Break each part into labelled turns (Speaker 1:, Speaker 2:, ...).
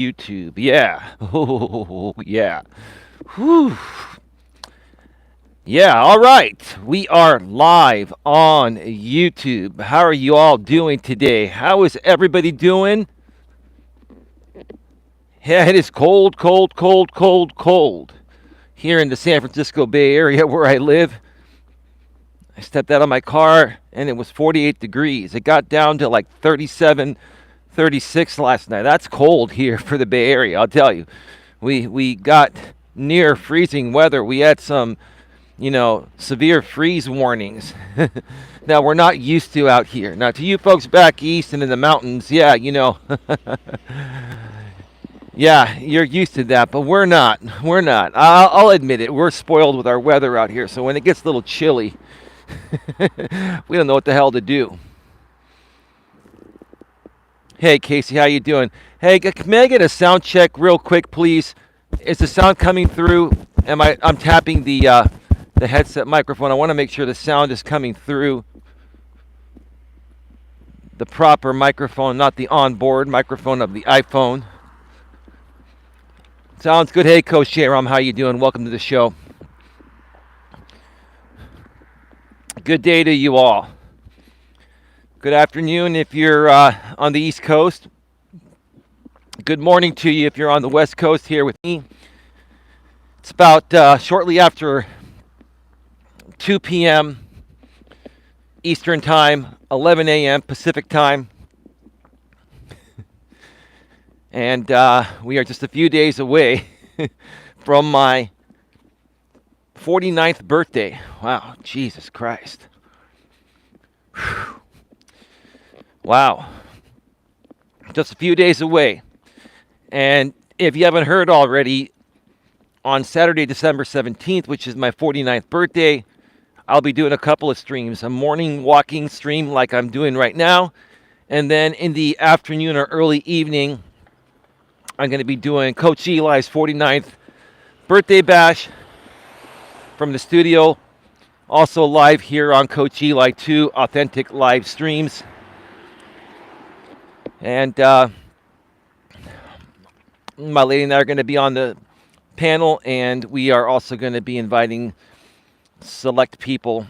Speaker 1: YouTube. Yeah. Oh, yeah. Whew. Yeah, all right. We are live on YouTube. How are you all doing today? How is everybody doing? Yeah, it is cold, cold, cold, cold, cold here in the San Francisco Bay Area where I live. I stepped out of my car and it was 48 degrees. It got down to like 37, 36 last night. That's cold here for the Bay Area, I'll tell you. We got near freezing weather. We had some, severe freeze warnings that we're not used to out here. Now, to you folks back east and in the mountains, yeah, yeah, you're used to that, but we're not. We're not. I'll admit it. We're spoiled with our weather out here, so when it gets a little chilly, we don't know what the hell to do. Hey, Casey, how you doing? Hey, may I get a sound check real quick, please? Is the sound coming through? I'm tapping the headset microphone. I want to make sure the sound is coming through the proper microphone, not the onboard microphone of the iPhone. Sounds good. Hey, Coach Eli, how you doing? Welcome to the show. Good day to you all. Good afternoon if you're on the East Coast. Good morning to you if you're on the West Coast here with me. It's about shortly after 2 p.m. Eastern Time, 11 a.m. Pacific Time. And we are just a few days away from my 49th birthday. Wow, Jesus Christ. Whew. Wow. Just a few days away. And if you haven't heard already, on Saturday, December 17th, which is my 49th birthday, I'll be doing a couple of streams. A morning walking stream like I'm doing right now. And then in the afternoon or early evening, I'm going to be doing Coach Eli's 49th birthday bash from the studio. Also live here on Coach Eli 2 authentic live streams. And my lady and I are going to be on the panel, and we are also going to be inviting select people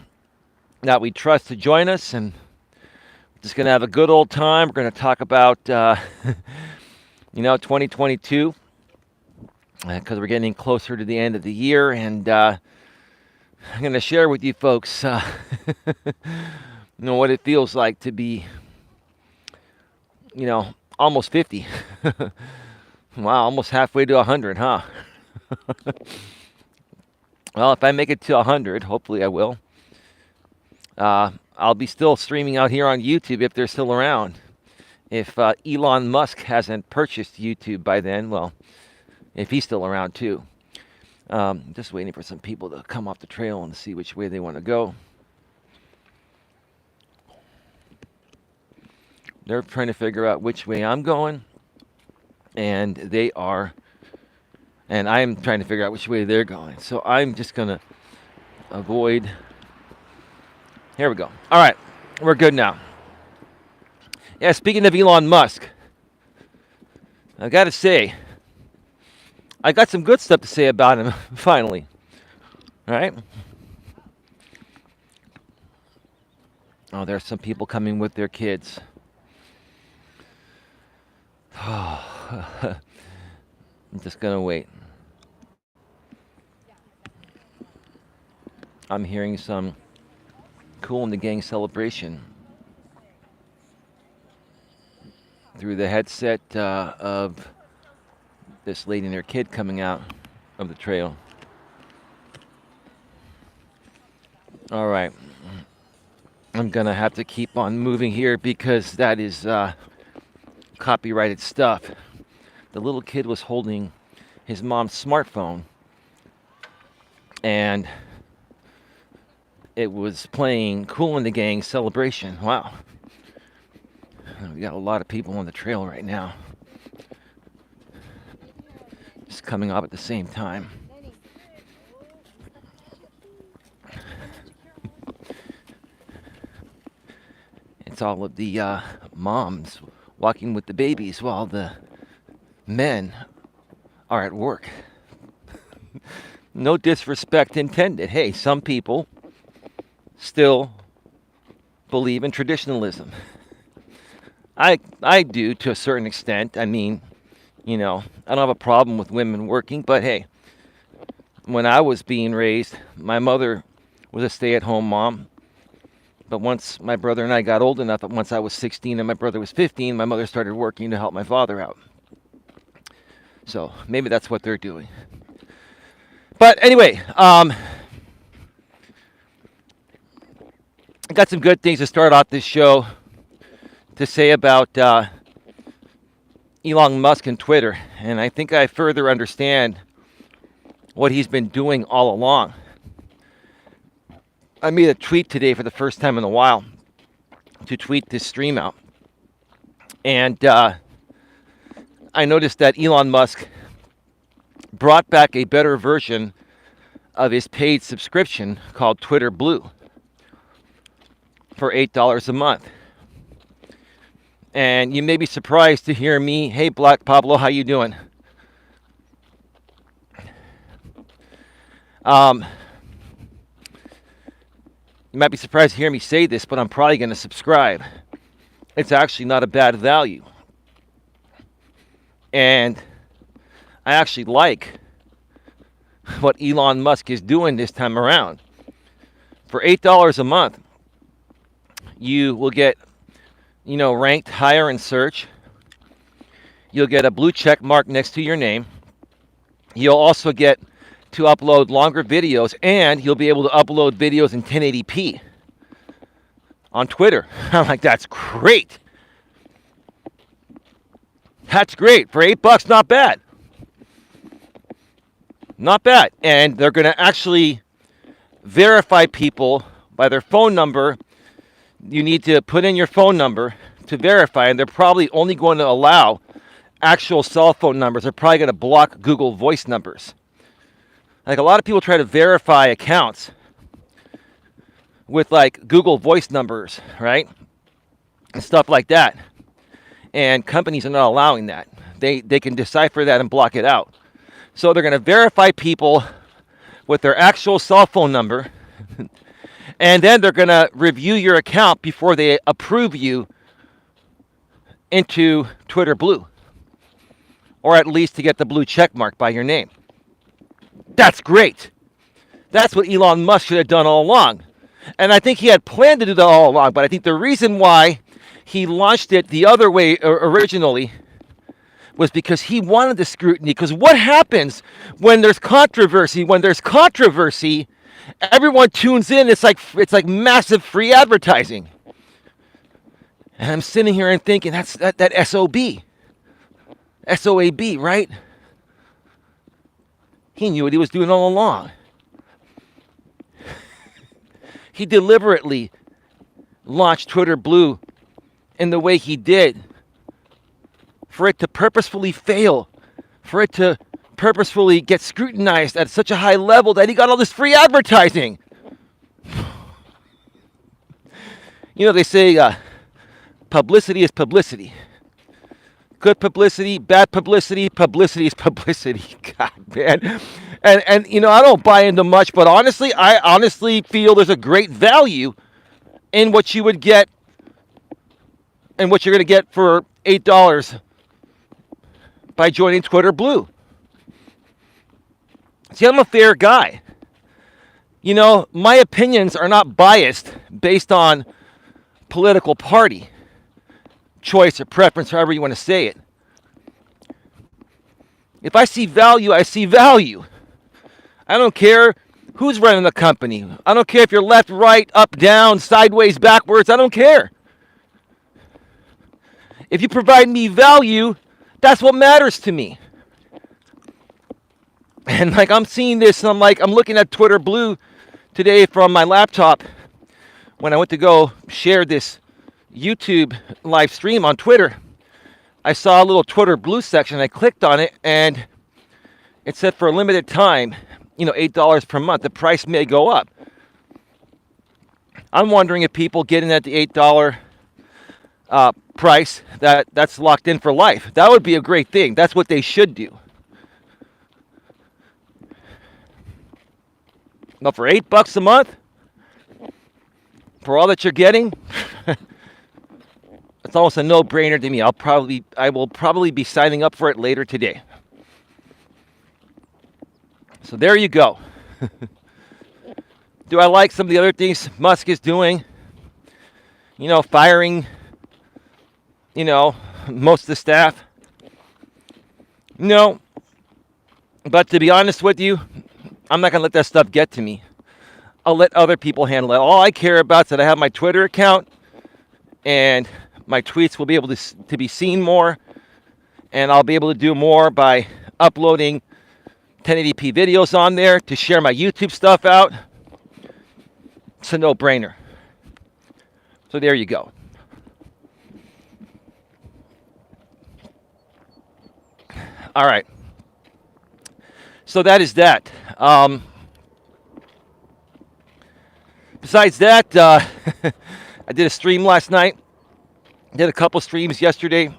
Speaker 1: that we trust to join us, and we're just going to have a good old time. We're going to talk about 2022 because we're getting closer to the end of the year, and I'm going to share with you folks what it feels like to be almost 50. Wow, almost halfway to 100, huh? Well, if I make it to 100, hopefully I will, I'll be still streaming out here on YouTube if they're still around. If Elon Musk hasn't purchased YouTube by then, well, if he's still around too. Just waiting for some people to come off the trail and see which way they want to go. They're trying to figure out which way I'm going, and I'm trying to figure out which way they're going. So I'm just going to avoid. Here we go. All right, we're good now. Yeah, speaking of Elon Musk, I got to say, I got some good stuff to say about him, finally. All right? Oh, there's some people coming with their kids. I'm just going to wait. I'm hearing some Cool in the Gang celebration through the headset of this lady and her kid coming out of the trail. All right. I'm going to have to keep on moving here because that is copyrighted stuff. The little kid was holding his mom's smartphone, and it was playing Cool in the Gang celebration. Wow. We got a lot of people on the trail right now. Just coming up at the same time. It's all of the moms walking with the babies while the men are at work. No disrespect intended. Hey, some people still believe in traditionalism. I do to a certain extent. I mean, I don't have a problem with women working, but hey, when I was being raised, my mother was a stay-at-home mom. But once my brother and I got old enough, once I was 16 and my brother was 15, my mother started working to help my father out. So maybe that's what they're doing. But anyway, I got some good things to start off this show to say about Elon Musk and Twitter. And I think I further understand what he's been doing all along. I made a tweet today for the first time in a while to tweet this stream out. And I noticed that Elon Musk brought back a better version of his paid subscription called Twitter Blue for $8 a month. And you may be surprised to hear me, hey Black Pablo, how you doing? You might be surprised to hear me say this, but I'm probably going to subscribe. It's actually not a bad value. And I actually like what Elon Musk is doing this time around. For $8 a month, you will get, ranked higher in search. You'll get a blue check mark next to your name. You'll also get to upload longer videos, and you'll be able to upload videos in 1080p on Twitter. I'm like, that's great. That's great. For $8, not bad. Not bad. And they're going to actually verify people by their phone number. You need to put in your phone number to verify, and they're probably only going to allow actual cell phone numbers. They're probably going to block Google Voice numbers. Like, a lot of people try to verify accounts with like Google Voice numbers, right? And stuff like that. And companies are not allowing that. They can decipher that and block it out. So they're going to verify people with their actual cell phone number. And then they're going to review your account before they approve you into Twitter Blue. Or at least to get the blue check mark by your name. That's great. That's what Elon Musk should have done all along. And I think he had planned to do that all along. But I think the reason why he launched it the other way originally was because he wanted the scrutiny. Because what happens when there's controversy? When there's controversy, everyone tunes in. It's like massive free advertising. And I'm sitting here and thinking, that SOB. SOAB, right? He knew what he was doing all along. He deliberately launched Twitter Blue in the way he did for it to purposefully fail, for it to purposefully get scrutinized at such a high level that he got all this free advertising. They say publicity is publicity. Good publicity, bad publicity, publicity is publicity. God, man. And I don't buy into much, but I honestly feel there's a great value in what you would get and what you're going to get for $8 by joining Twitter Blue. See, I'm a fair guy. My opinions are not biased based on political party, choice, or preference, however you want to say it. If I see value, I see value. I don't care who's running the company. I don't care if you're left, right, up, down, sideways, backwards. I don't care. If you provide me value, that's what matters to me. And I'm seeing this, and I'm looking at Twitter Blue today from my laptop when I went to go share this YouTube live stream on Twitter. I saw a little Twitter Blue section. I clicked on it, and it said for a limited time, $8 per month. The price may go up. I'm wondering if people get in at the $8 price that's locked in for life. That would be a great thing. That's what they should do. But for $8 a month, for all that you're getting, it's almost a no-brainer to me. I will probably be signing up for it later today. So there you go. Do I like some of the other things Musk is doing? Firing, most of the staff? No. But to be honest with you, I'm not going to let that stuff get to me. I'll let other people handle it. All I care about is that I have my Twitter account and my tweets will be able to be seen more, and I'll be able to do more by uploading 1080p videos on there to share my YouTube stuff out. It's a no-brainer. So there you go. All right. So that is that. Besides that, I did a stream last night. Did a couple streams yesterday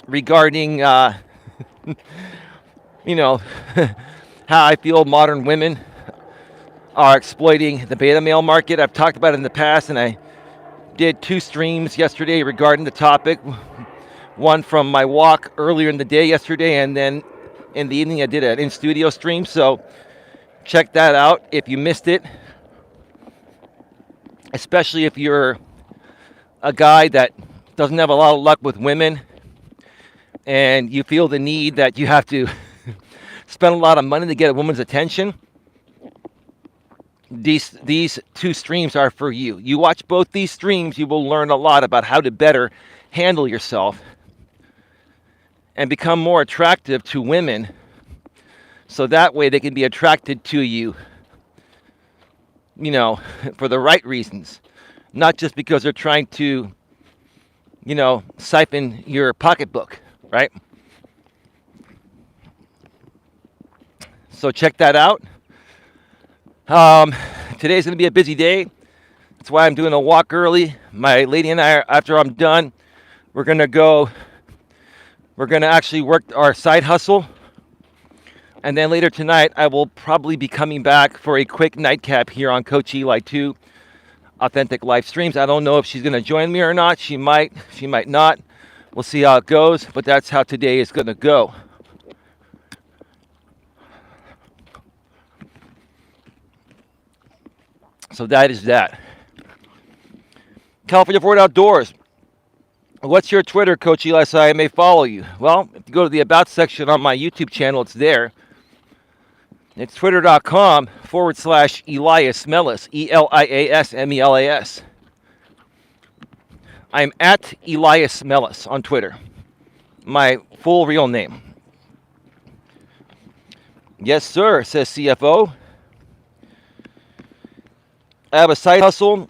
Speaker 1: regarding, how I feel modern women are exploiting the beta male market. I've talked about it in the past, and I did 2 streams yesterday regarding the topic. One from my walk earlier in the day yesterday, and then in the evening I did an in-studio stream. So check that out if you missed it. Especially if you're a guy that doesn't have a lot of luck with women and you feel the need that you have to spend a lot of money to get a woman's attention. These 2 streams are for you. You watch both these streams, you will learn a lot about how to better handle yourself and become more attractive to women, so that way they can be attracted to you, for the right reasons, not just because they're trying to, siphon your pocketbook, right? So check that out. Today's going to be a busy day. That's why I'm doing a walk early. My lady and I, after I'm done, we're going to actually work our side hustle. And then later tonight, I will probably be coming back for a quick nightcap here on Coach Eli 2 Authentic Live Streams. I don't know if she's going to join me or not. She might not. We'll see how it goes, but that's how today is going to go. So that is that. California Forward Outdoors. What's your Twitter, Coach Eli, so I may follow you? Well, if you go to the About section on my YouTube channel, it's there. It's twitter.com/Elias Melas, Elias Melas. I'm at Elias Melas on Twitter. My full real name. Yes, sir, says CFO. I have a side hustle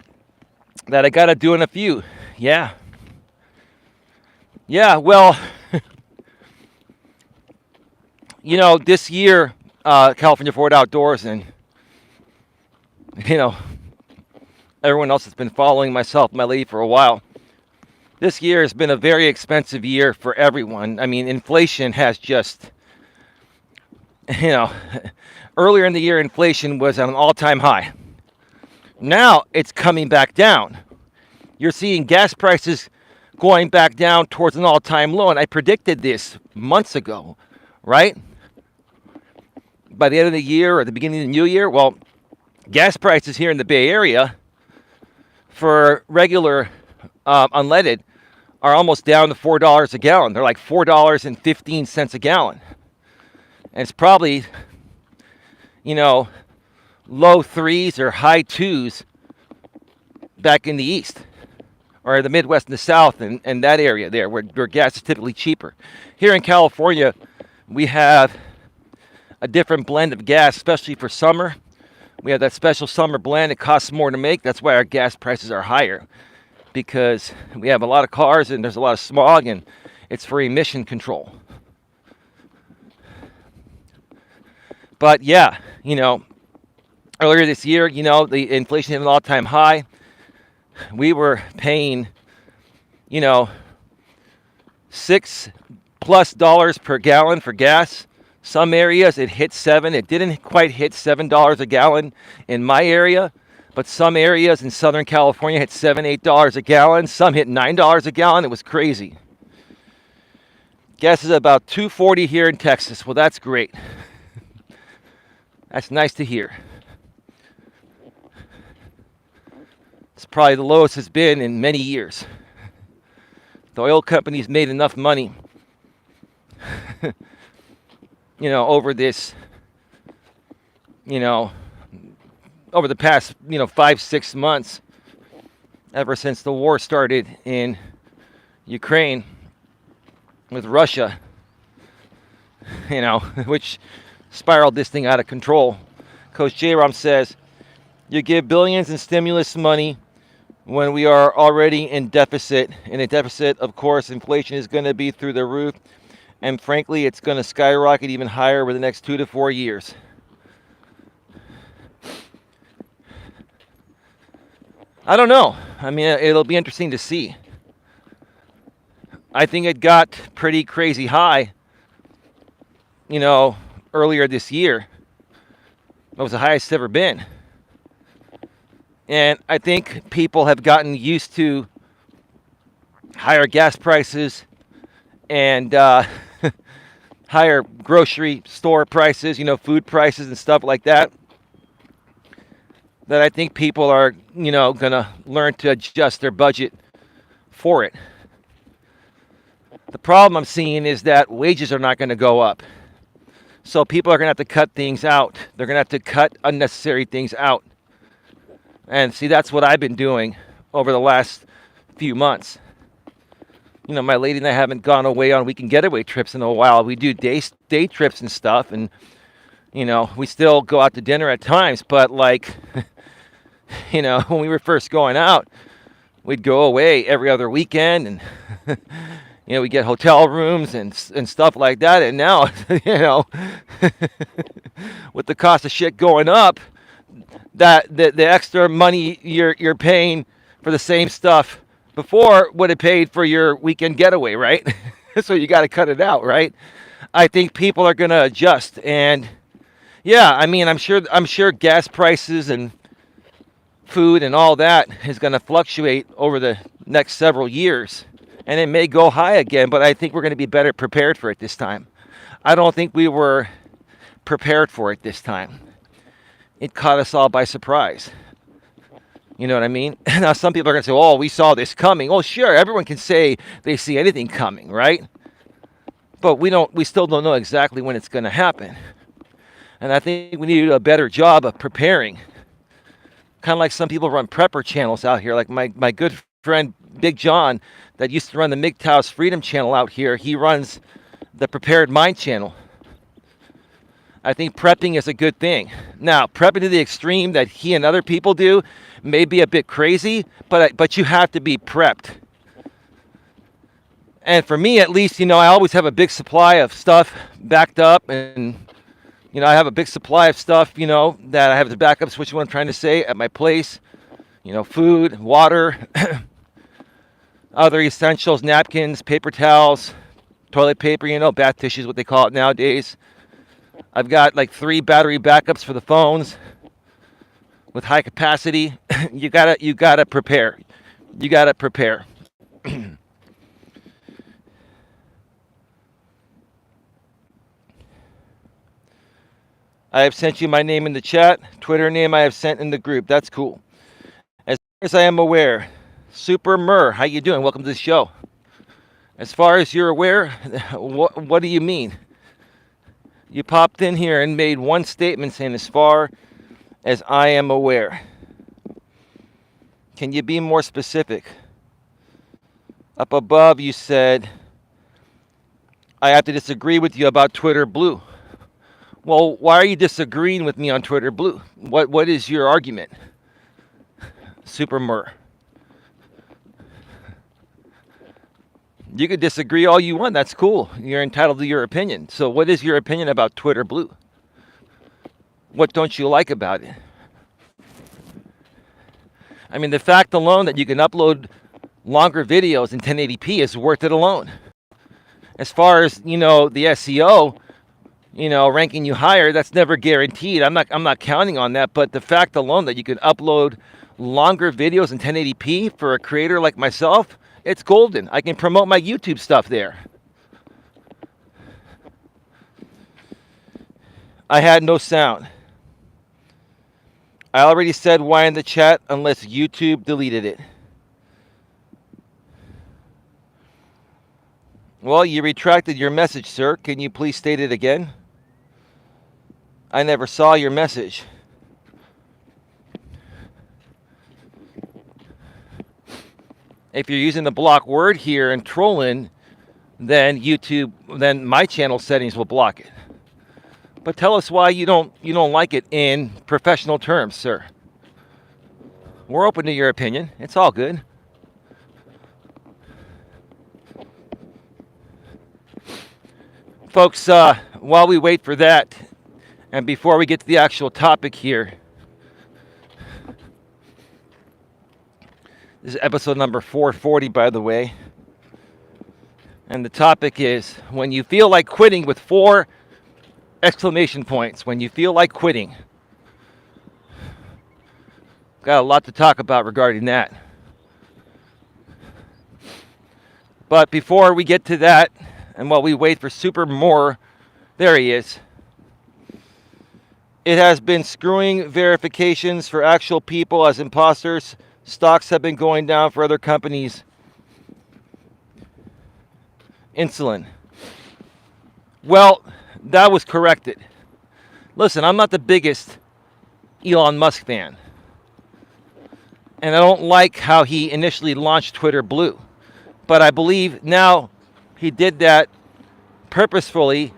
Speaker 1: that I got to do in a few. Yeah, well, this year, California Forward Outdoors, and, everyone else has been following myself, my lady, for a while. This year has been a very expensive year for everyone. I mean, inflation has just, earlier in the year, inflation was at an all-time high. Now it's coming back down. You're seeing gas prices going back down towards an all-time low, and I predicted this months ago, right? By the end of the year or the beginning of the new year, well, gas prices here in the Bay Area for regular unleaded are almost down to $4 a gallon. They're like $4.15 a gallon. And it's probably, low 3s or high 2s back in the east or the Midwest and the South and that area there where gas is typically cheaper. Here in California, we have a different blend of gas, especially for summer. We have that special summer blend. It costs more to make. That's why our gas prices are higher, because we have a lot of cars and there's a lot of smog, and it's for emission control. But yeah, earlier this year, the inflation hit an all-time high. We were paying, you know, $6+ per gallon for gas. Some areas it hit 7. It didn't quite hit $7 a gallon in my area, but some areas in Southern California hit $7, $8 a gallon. Some hit $9 a gallon. It was crazy. Gas is about $2.40 here in Texas. Well, that's great. That's nice to hear. It's probably the lowest it's been in many years. The oil companies made enough money, over this, over the past, 5-6 months, ever since the war started in Ukraine with Russia, which spiraled this thing out of control. Coach J-Rom says, you give billions in stimulus money when we are already in deficit. In a deficit, of course, inflation is going to be through the roof. And frankly, it's going to skyrocket even higher over the next 2 to 4 years. I don't know. I mean, it'll be interesting to see. I think it got pretty crazy high, earlier this year. It was the highest it's ever been. And I think people have gotten used to higher gas prices and higher grocery store prices, food prices and stuff like that. That I think people are, going to learn to adjust their budget for it. The problem I'm seeing is that wages are not going to go up. So people are going to have to cut things out. They're going to have to cut unnecessary things out. And see, that's what I've been doing over the last few months. My lady and I haven't gone away on weekend getaway trips in a while. We do day trips and stuff. And, we still go out to dinner at times. But like, when we were first going out, we'd go away every other weekend. And, we get hotel rooms and stuff like that. And now, with the cost of shit going up, that the extra money you're paying for the same stuff before would have paid for your weekend getaway, right? So you got to cut it out, right? I think people are going to adjust, and yeah, I mean, I'm sure gas prices and food and all that is going to fluctuate over the next several years, and it may go high again, but I think we're going to be better prepared for it this time. I don't think we were prepared for it this time. It caught us all by surprise. You know what I mean? Now, some people are going to say, oh, we saw this coming. Oh, sure, everyone can say they see anything coming, right? But we still don't know exactly when it's going to happen. And I think we need to do a better job of preparing. Kind of like some people run prepper channels out here, like my good friend Big John that used to run the MGTOW's Freedom channel out here. He runs the Prepared Mind channel. I think prepping is a good thing. Now, prepping to the extreme that he and other people do may be a bit crazy, but you have to be prepped. And for me, at least, I always have a big supply of stuff backed up, and I have a big supply of stuff, that I have the backups, which is what I'm trying to say, at my place. Food, water, other essentials, napkins, paper towels, toilet paper, bath tissues, what they call it nowadays. I've got like 3 battery backups for the phones with high capacity. You gotta prepare. You gotta prepare. I have sent you my name in the chat. Twitter name I have sent in the group. That's cool. As far as I am aware, Super Mur, how you doing? Welcome to the show. As far as you're aware, what do you mean? You popped in here and made one statement saying, as far as I am aware. Can you be more specific? Up above, you said, I have to disagree with you about Twitter Blue. Well, why are you disagreeing with me on Twitter Blue? What is your argument? Super Mur. You could disagree all you want. That's cool. You're entitled to your opinion. So what is your opinion about Twitter Blue? What don't you like about it? I mean, the fact alone that you can upload, longer videos in 1080p is worth it alone. As far as, the SEO, ranking you higher, that's never guaranteed. I'm not counting on that, but the fact alone that you can upload longer videos in 1080p for a creator like myself, it's golden. I can promote my YouTube stuff there. I had no sound. I already said why in the chat unless YouTube deleted it. Well, you retracted your message, sir. Can you please state it again? I never saw your message. If you're using the block word here and trolling, then my channel settings will block it. But tell us why you don't like it in professional terms, sir. We're open to your opinion. It's all good. Folks, while we wait for that, and before we get to the actual topic here, this is episode number 440, by the way. And the topic is, when you feel like quitting, with 4 exclamation points. When you feel like quitting. Got a lot to talk about regarding that. But before we get to that, and while we wait for Super More, there he is. It has been screwing verifications for actual people as imposters. Stocks have been going down for other companies. Insulin. Well, that was corrected. Listen, I'm not the biggest Elon Musk fan. And I don't like how he initially launched Twitter Blue. But I believe now he did that purposefully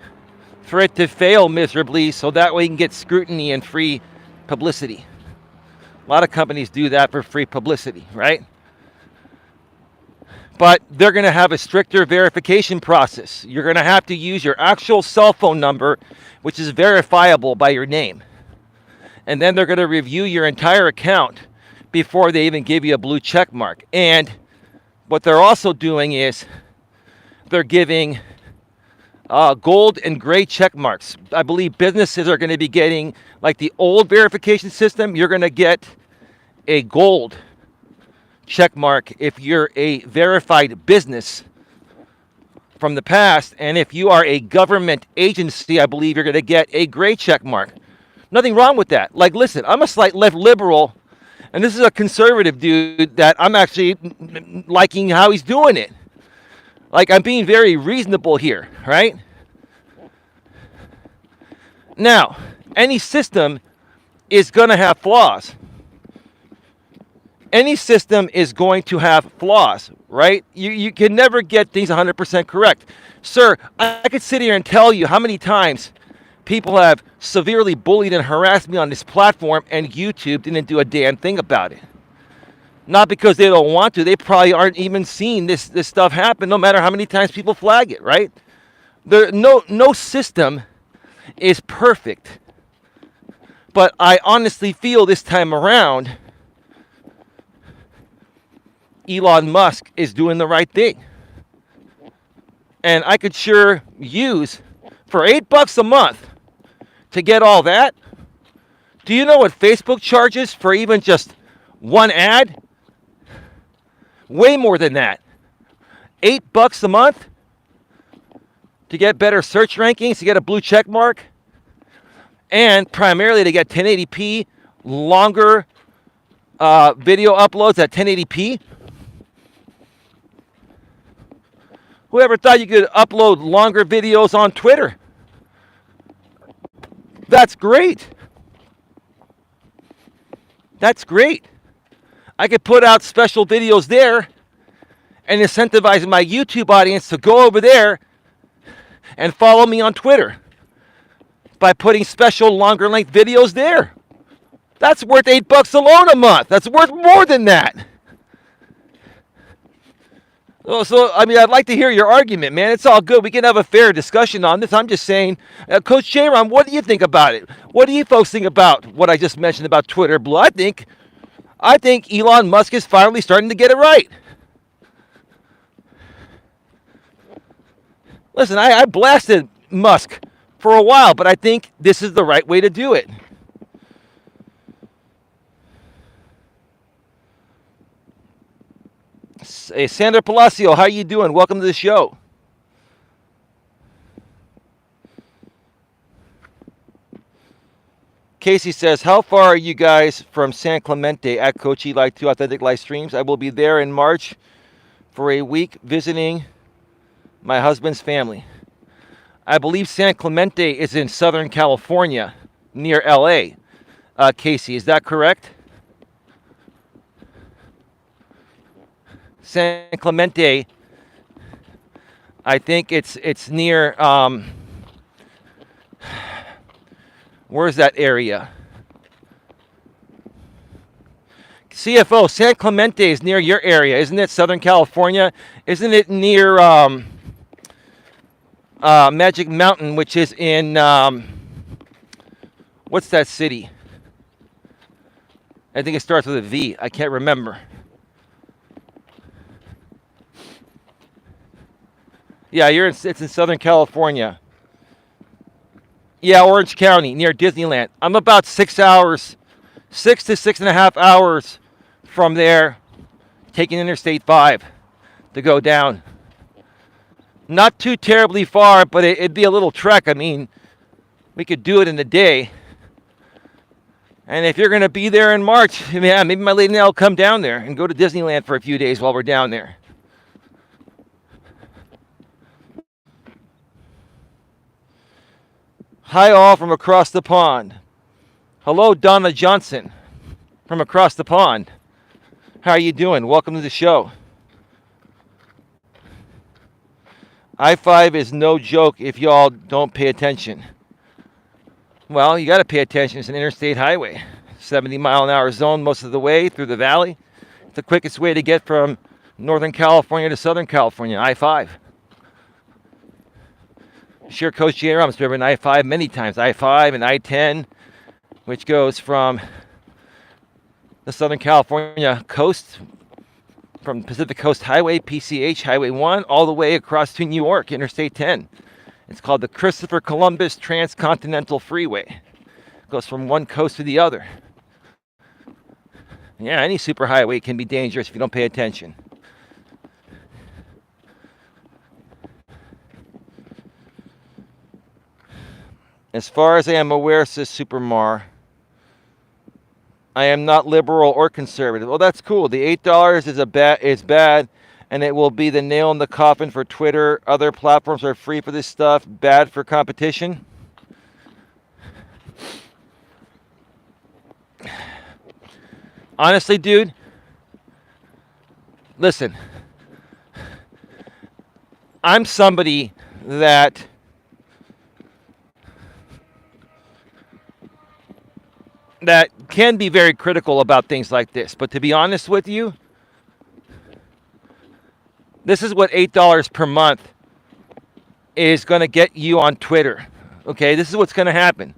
Speaker 1: for it to fail miserably so that way he can get scrutiny and free publicity. A lot of companies do that for free publicity, right? But they're going to have a stricter verification process. You're going to have to use your actual cell phone number, which is verifiable by your name. And then they're going to review your entire account before they even give you a blue check mark. And what they're also doing is they're giving gold and gray check marks. I believe businesses are going to be getting, like the old verification system, you're going to get a gold check mark if you're a verified business from the past. And if you are a government agency, I believe you're going to get a gray check mark. Nothing wrong with that. Like, listen, I'm a slight left liberal, and this is a conservative dude that I'm actually liking how he's doing it. Like, I'm being very reasonable here, right? Now, any system is going to have flaws. Any system is going to have flaws, right? You can never get things 100% correct. Sir, I could sit here and tell you how many times people have severely bullied and harassed me on this platform, and YouTube didn't do a damn thing about it. Not because they don't want to. They probably aren't even seeing this stuff happen, no matter how many times people flag it, right? No system is perfect. But I honestly feel this time around, Elon Musk is doing the right thing. And I could sure use, for $8 a month, to get all that. Do you know what Facebook charges for even just one ad? Way more than that. $8 a month to get better search rankings, to get a blue check mark, and primarily to get 1080p, longer video uploads at 1080p. Whoever thought you could upload longer videos on Twitter? That's great. That's great. I could put out special videos there and incentivize my YouTube audience to go over there and follow me on Twitter by putting special longer length videos there. That's worth $8 alone a month. That's worth more than that. So, I mean, I'd like to hear your argument, man. It's all good. We can have a fair discussion on this. I'm just saying, Coach J-Ron, what do you think about it? What do you folks think about what I just mentioned about Twitter Blue? I think Elon Musk is finally starting to get it right. Listen, I blasted Musk for a while, but I think this is the right way to do it. Hey, Sandra Palacio, how you doing? Welcome to the show. Casey says, how far are you guys from San Clemente at Coach Eli 2 Authentic Live Streams? I will be there in March for a week visiting my husband's family. I believe San Clemente is in Southern California, near LA. Casey, is that correct? San Clemente, I think it's near, where's that area? CFO, San Clemente is near your area, isn't it? Southern California? Isn't it near Magic Mountain, which is in, what's that city? I think it starts with a V. I can't remember. Yeah, it's in Southern California. Yeah, Orange County, near Disneyland. I'm about 6 hours, 6 to 6.5 hours from there, taking Interstate 5 to go down. Not too terribly far, but it'd be a little trek. I mean, we could do it in a day. And if you're going to be there in March, yeah, maybe my lady and I will come down there and go to Disneyland for a few days while we're down there. Hi all from across the pond. Hello, Donna Johnson from across the pond. How are you doing? Welcome to the show. I-5 is no joke if y'all don't pay attention. Well, you got to pay attention. It's an interstate highway. 70-mile-an-hour zone most of the way through the valley. It's the quickest way to get from Northern California to Southern California, I-5. Sure, Coach Eli, I've driven I-5 many times. I-5 and I-10, which goes from the Southern California coast, from Pacific Coast Highway, PCH, Highway 1, all the way across to New York, Interstate 10. It's called the Christopher Columbus Transcontinental Freeway. It goes from one coast to the other. Yeah, any superhighway can be dangerous if you don't pay attention. As far as I am aware, says Supermar, I am not liberal or conservative. Well, that's cool. The $8 is bad, and it will be the nail in the coffin for Twitter. Other platforms are free for this stuff. Bad for competition. Honestly, dude, listen. I'm somebody that can be very critical about things like this. But to be honest with you, this is what $8 per month is going to get you on Twitter. Okay, this is what's going to happen.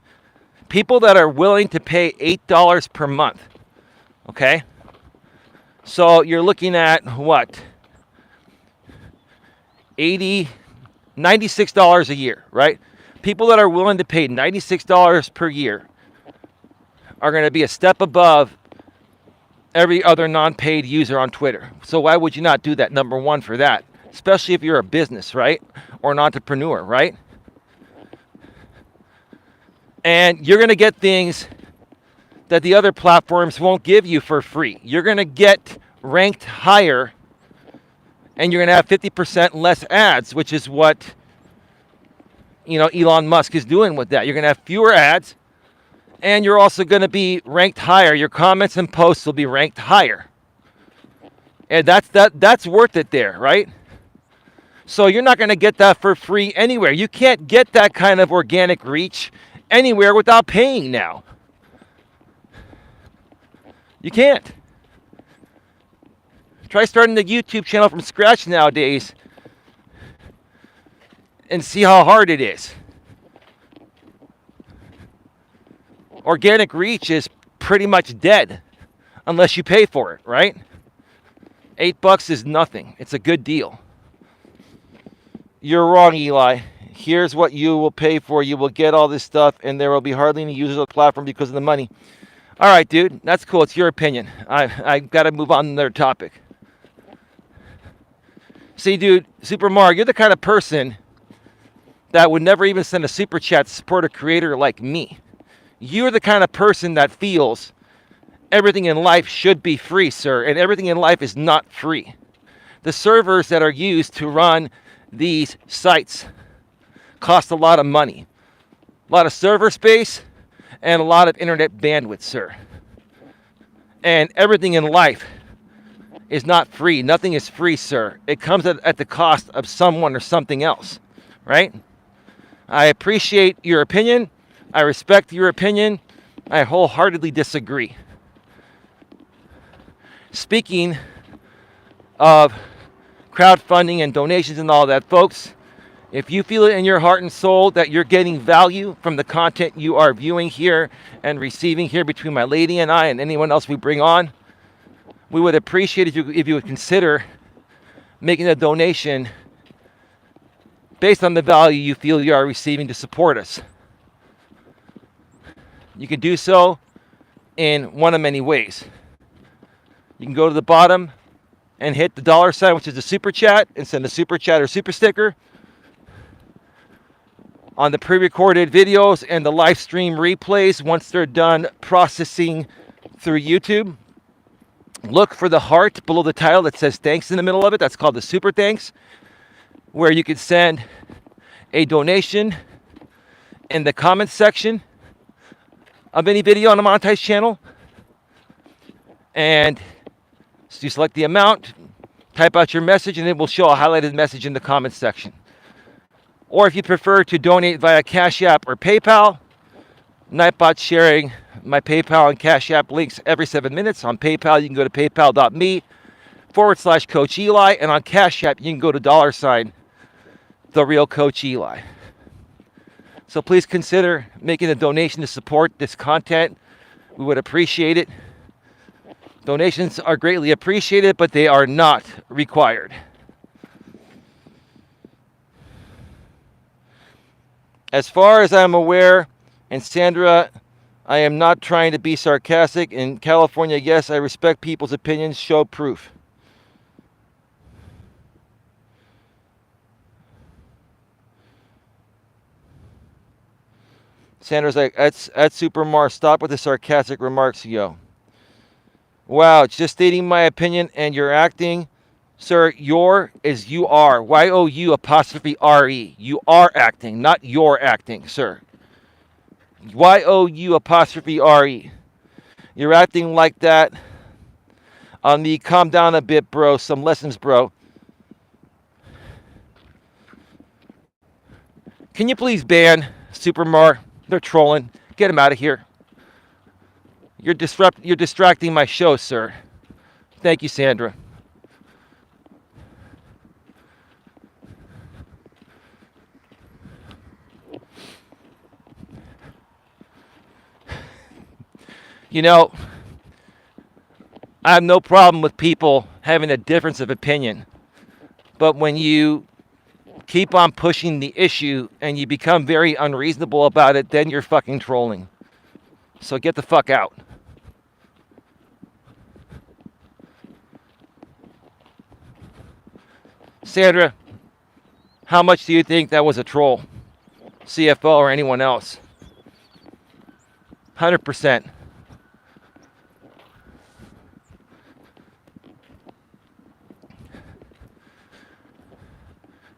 Speaker 1: People that are willing to pay $8 per month. Okay? So you're looking at what? $96 a year, right? People that are willing to pay $96 per year are going to be a step above every other non-paid user on Twitter. So why would you not do that? Number one for that, especially if you're a business, right? Or an entrepreneur, right? And you're going to get things that the other platforms won't give you for free. You're going to get ranked higher, and you're going to have 50% less ads, which is what, Elon Musk is doing with that. You're going to have fewer ads, and you're also going to be ranked higher. Your comments and posts will be ranked higher. And that's worth it there, right? So you're not going to get that for free anywhere. You can't get that kind of organic reach anywhere without paying now. You can't. Try starting the YouTube channel from scratch nowadays and see how hard it is. Organic reach is pretty much dead unless you pay for it, right? $8 is nothing. It's a good deal. You're wrong, Eli. Here's what you will pay for. You will get all this stuff, and there will be hardly any users on the platform because of the money. All right, dude. That's cool. It's your opinion. I got to move on to another topic. See, dude, Super Mario, you're the kind of person that would never even send a super chat to support a creator like me. You're the kind of person that feels everything in life should be free, sir, and everything in life is not free. The servers that are used to run these sites cost a lot of money, a lot of server space, and a lot of internet bandwidth, sir. And everything in life is not free. Nothing is free, sir. It comes at the cost of someone or something else, right? I appreciate your opinion. I respect your opinion. I wholeheartedly disagree. Speaking of crowdfunding and donations and all that, folks, if you feel it in your heart and soul that you're getting value from the content you are viewing here and receiving here between my lady and I and anyone else we bring on, we would appreciate if you would consider making a donation based on the value you feel you are receiving to support us. You can do so in one of many ways. You can go to the bottom and hit the dollar sign, which is the super chat, and send a super chat or super sticker on the pre-recorded videos and the live stream replays once they're done processing through YouTube. Look for the heart below the title that says thanks in the middle of it. That's called the super thanks, where you can send a donation in the comments section of any video on a monetized channel. And so you select the amount, type out your message, and it will show a highlighted message in the comments section. Or if you prefer to donate via Cash App or PayPal, Nightbot's sharing my PayPal and Cash App links every 7 minutes. On PayPal, you can go to paypal.me/Coach Eli, and on Cash App, you can go to $ the real Coach Eli. So please consider making a donation to support this content. We would appreciate it. Donations are greatly appreciated, but they are not required. As far as I'm aware, and Sandra, I am not trying to be sarcastic. In California, yes, I respect people's opinions. Show proof. Sandra's like, that's Super Mars. Stop with the sarcastic remarks, yo. Wow, it's just stating my opinion and you're acting. Sir, your is you are. Y-O-U''RE. You are acting, not you're acting, sir. Y-O-U''RE. You're acting like that on the calm down a bit, bro. Some lessons, bro. Can you please ban Supermar? They're trolling. Get him out of here. You're distracting my show, sir. Thank you, Sandra. You know, I have no problem with people having a difference of opinion. But when you keep on pushing the issue and you become very unreasonable about it, then you're fucking trolling. So get the fuck out. Sandra, how much do you think that was a troll? CFO or anyone else? 100%.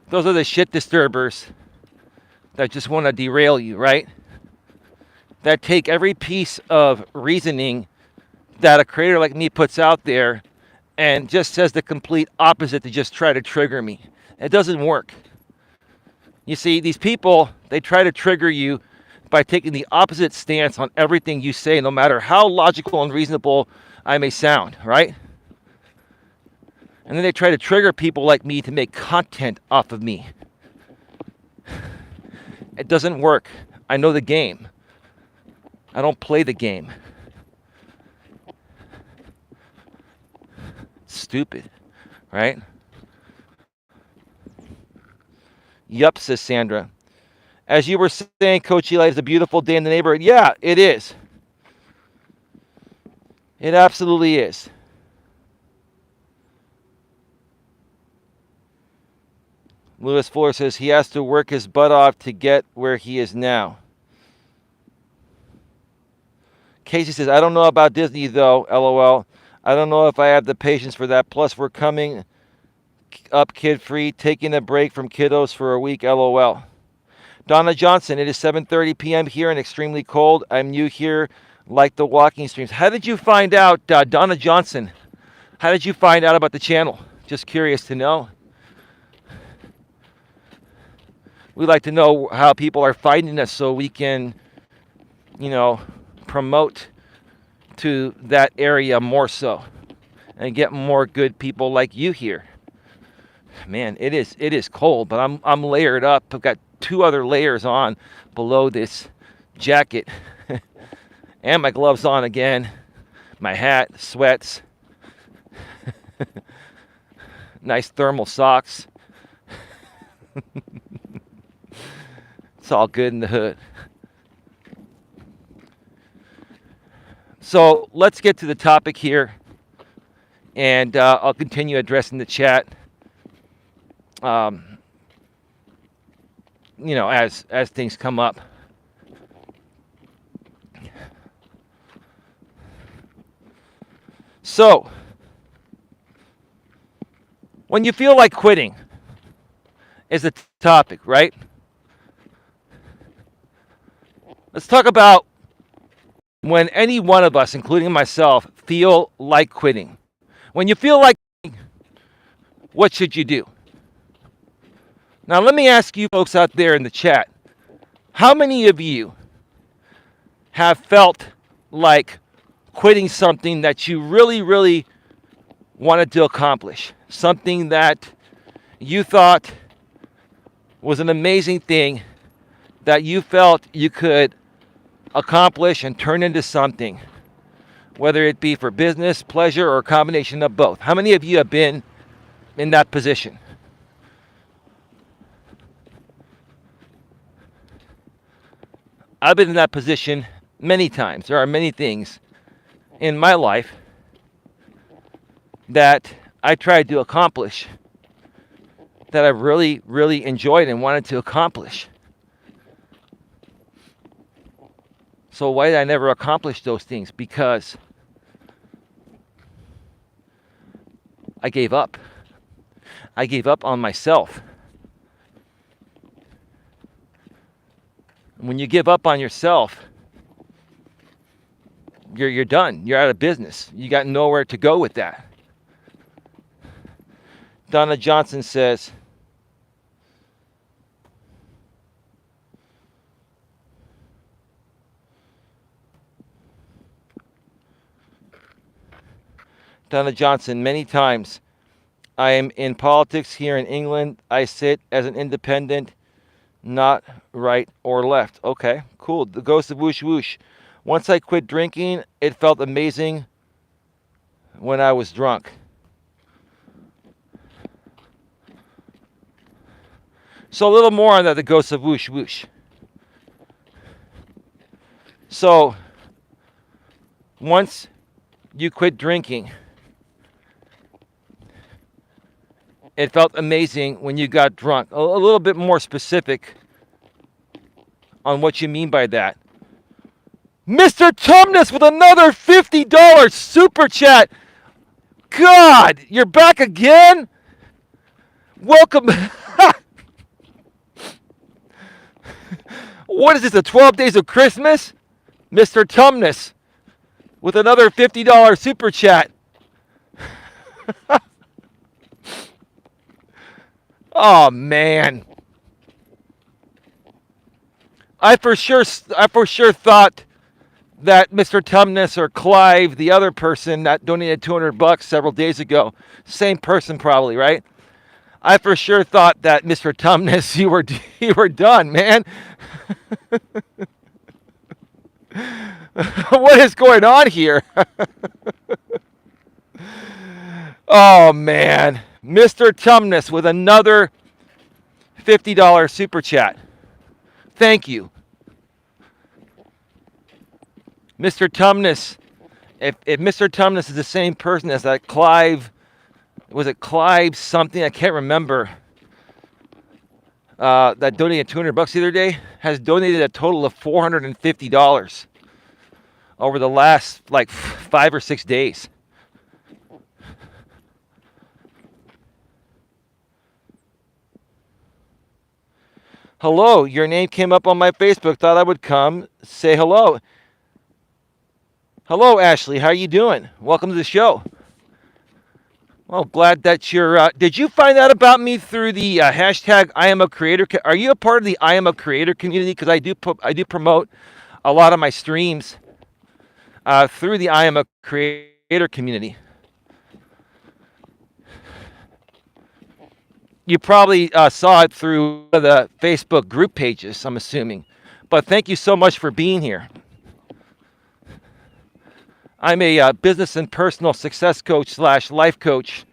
Speaker 1: Those are the shit disturbers that just want to derail you, right? That take every piece of reasoning that a creator like me puts out there and just says the complete opposite to just try to trigger me. It doesn't work. You see, these people, they try to trigger you by taking the opposite stance on everything you say, no matter how logical and reasonable I may sound, right? And then they try to trigger people like me to make content off of me. It doesn't work. I know the game. I don't play the game. Stupid, right? Yup, says Sandra. As you were saying, Coach Eli, it's a beautiful day in the neighborhood. Yeah, it is. It absolutely is. Lewis Fuller says he has to work his butt off to get where he is now. Casey says, I don't know about Disney, though, LOL. I don't know if I have the patience for that. Plus, we're coming up kid-free, taking a break from kiddos for a week, LOL. Donna Johnson, it is 7:30 p.m. here and extremely cold. I'm new here, like the walking streams. How did you find out, Donna Johnson? How did you find out about the channel? Just curious to know. We'd like to know how people are finding us so we can, promote to that area more so and get more good people like you here. Man, it is cold, but I'm layered up. I've got 2 other layers on below this jacket and my gloves on again, my hat, sweats, nice thermal socks. It's all good in the hood. So let's get to the topic here, and I'll continue addressing the chat. As things come up. So, when you feel like quitting is the topic, right? Let's talk about when any one of us, including myself, feel like quitting. When you feel like quitting, what should you do? Now, let me ask you folks out there in the chat, how many of you have felt like quitting something that you really, really wanted to accomplish? Something that you thought was an amazing thing that you felt you could accomplish and turn into something, whether it be for business, pleasure, or a combination of both. How many of you have been in that position? I've been in that position many times. There are many things in my life that I tried to accomplish that I really, really enjoyed and wanted to accomplish. So why did I never accomplish those things? Because I gave up. I gave up on myself. When you give up on yourself, you're done. You're out of business. You got nowhere to go with that. Donna Johnson says, many times I am in politics here in England. I sit as an independent, not right or left. Okay, cool. The ghost of whoosh whoosh. Once I quit drinking, it felt amazing when I was drunk. So a little more on that, the ghost of whoosh whoosh. So once you quit drinking, it felt amazing when you got drunk. A little bit more specific on what you mean by that. Mr. Tumnus with another $50 super chat. God, you're back again? Welcome. What is this, the 12 days of Christmas? Mr. Tumnus with another $50 super chat. Oh, man. I for sure thought that Mr. Tumnus or Clive, the other person that donated $200 several days ago, same person probably, right? I for sure thought that Mr. Tumnus, you were done, man. What is going on here? Oh, man. Mr. Tumnus with another $50 super chat. Thank you. Mr. Tumnus. If Mr. Tumnus is the same person as that Clive, was it Clive something? I can't remember. That donated $200 the other day, has donated a total of $450 over the last like 5 or 6 days. Hello, your name came up on my Facebook. Thought I would come say hello. Hello, Ashley. How are you doing? Welcome to the show. Well, glad that you're. Did you find out about me through the hashtag I am a creator? Are you a part of the I am a creator community? Because I do promote a lot of my streams through the I am a creator community. You probably saw it through the Facebook group pages, I'm assuming. But thank you so much for being here. I'm a business and personal success coach / life coach,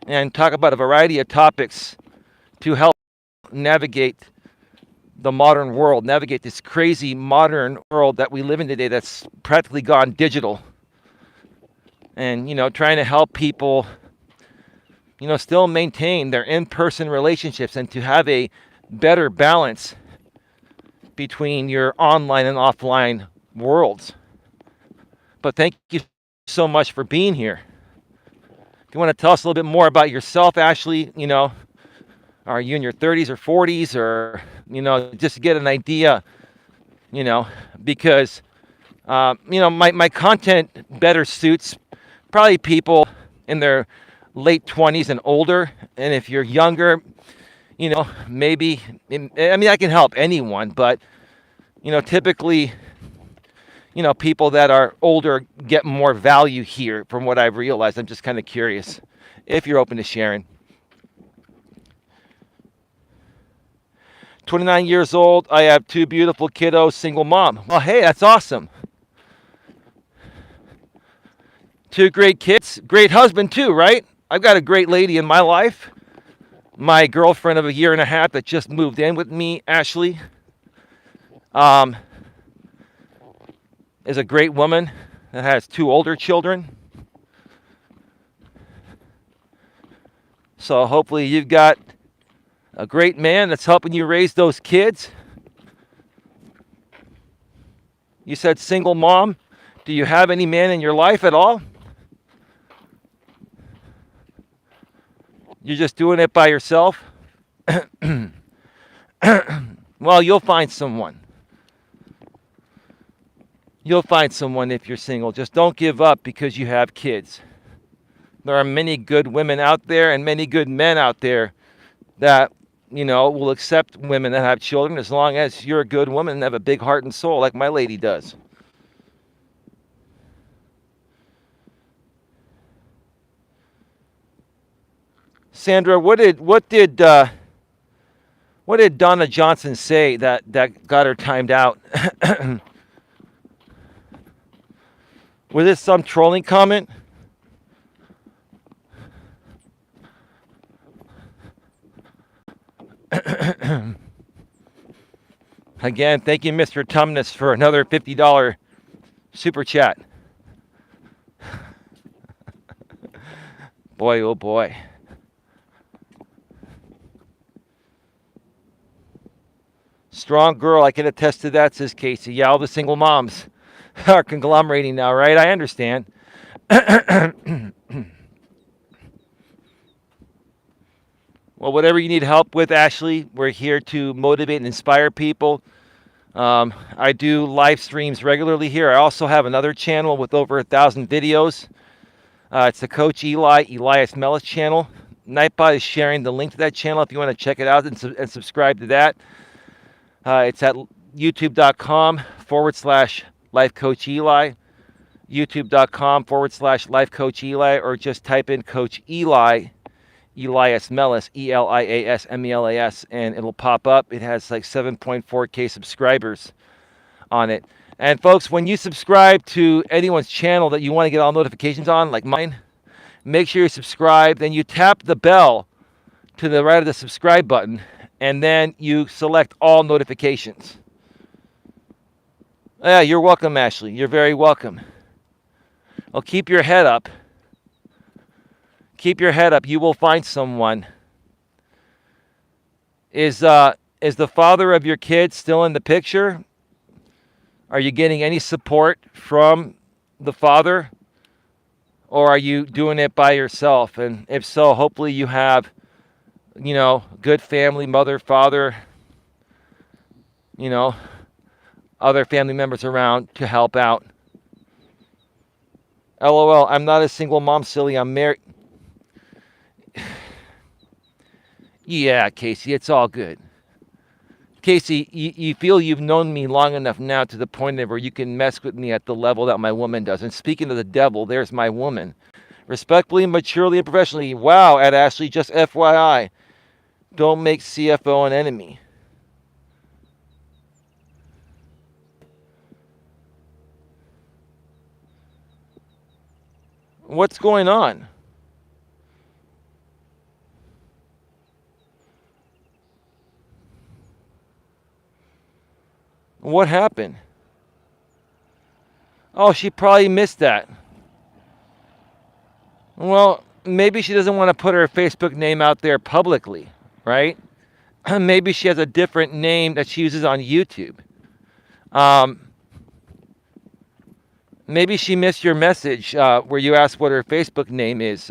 Speaker 1: and talk about a variety of topics to help navigate the modern world, navigate this crazy modern world that we live in today that's practically gone digital. And, trying to help people, still maintain their in-person relationships and to have a better balance between your online and offline worlds. But thank you so much for being here. If you want to tell us a little bit more about yourself, Ashley, are you in your 30s or 40s, or, just to get an idea, because, my content better suits probably people in their late 20s and older. And if you're younger, maybe, I can help anyone, but, typically, people that are older get more value here from what I've realized. I'm just kind of curious if you're open to sharing. 29 years old. I have 2 beautiful kiddos, single mom. Well, hey, that's awesome. 2 great kids, great husband too, right? I've got a great lady in my life. My girlfriend of a year and a half that just moved in with me, Ashley. Is a great woman that has 2 older children. So hopefully you've got a great man that's helping you raise those kids. You said single mom. Do you have any man in your life at all? You're just doing it by yourself? Well, you'll find someone. You'll find someone if you're single. Just don't give up because you have kids. There are many good women out there and many good men out there that, will accept women that have children as long as you're a good woman and have a big heart and soul like my lady does. Sandra, what did Donna Johnson say that got her timed out? Was this some trolling comment? Again, thank you, Mr. Tumnus, for another $50 super chat. Boy, oh boy. Strong girl, I can attest to that, says Casey. Yeah, all the single moms are conglomerating now, right? I understand. Well, whatever you need help with, Ashley, we're here to motivate and inspire people. I do live streams regularly here. I also have another channel with over 1,000 videos. It's the Coach Eli, Elias Melas channel. Nightbot is sharing the link to that channel if you want to check it out and subscribe to that. It's at youtube.com/lifecoacheli, youtube.com/lifecoacheli, or just type in Coach Eli, Elias Melas, ELIAS, and it'll pop up. It has like 7.4K subscribers on it. And folks, when you subscribe to anyone's channel that you want to get all notifications on, like mine, make sure you subscribe. Then you tap the bell to the right of the subscribe button, and then you select all notifications. Yeah, you're welcome, Ashley. You're very welcome. Well, keep your head up. Keep your head up. You will find someone. Is the father of your kids still in the picture? Are you getting any support from the father? Or are you doing it by yourself? And if so, hopefully you have, good family, mother, father, other family members around to help out. LOL, I'm not a single mom, silly. I'm married. Yeah, Casey, it's all good. Casey, you feel you've known me long enough now to the point of where you can mess with me at the level that my woman does. And speaking of the devil, there's my woman. Respectfully, maturely, and professionally. Wow, at Ashley, just FYI. Don't make CFO an enemy. What's going on? What happened? Oh, she probably missed that. Well, maybe she doesn't want to put her Facebook name out there publicly, right? Maybe she has a different name that she uses on YouTube. Maybe she missed your message where you asked what her Facebook name is,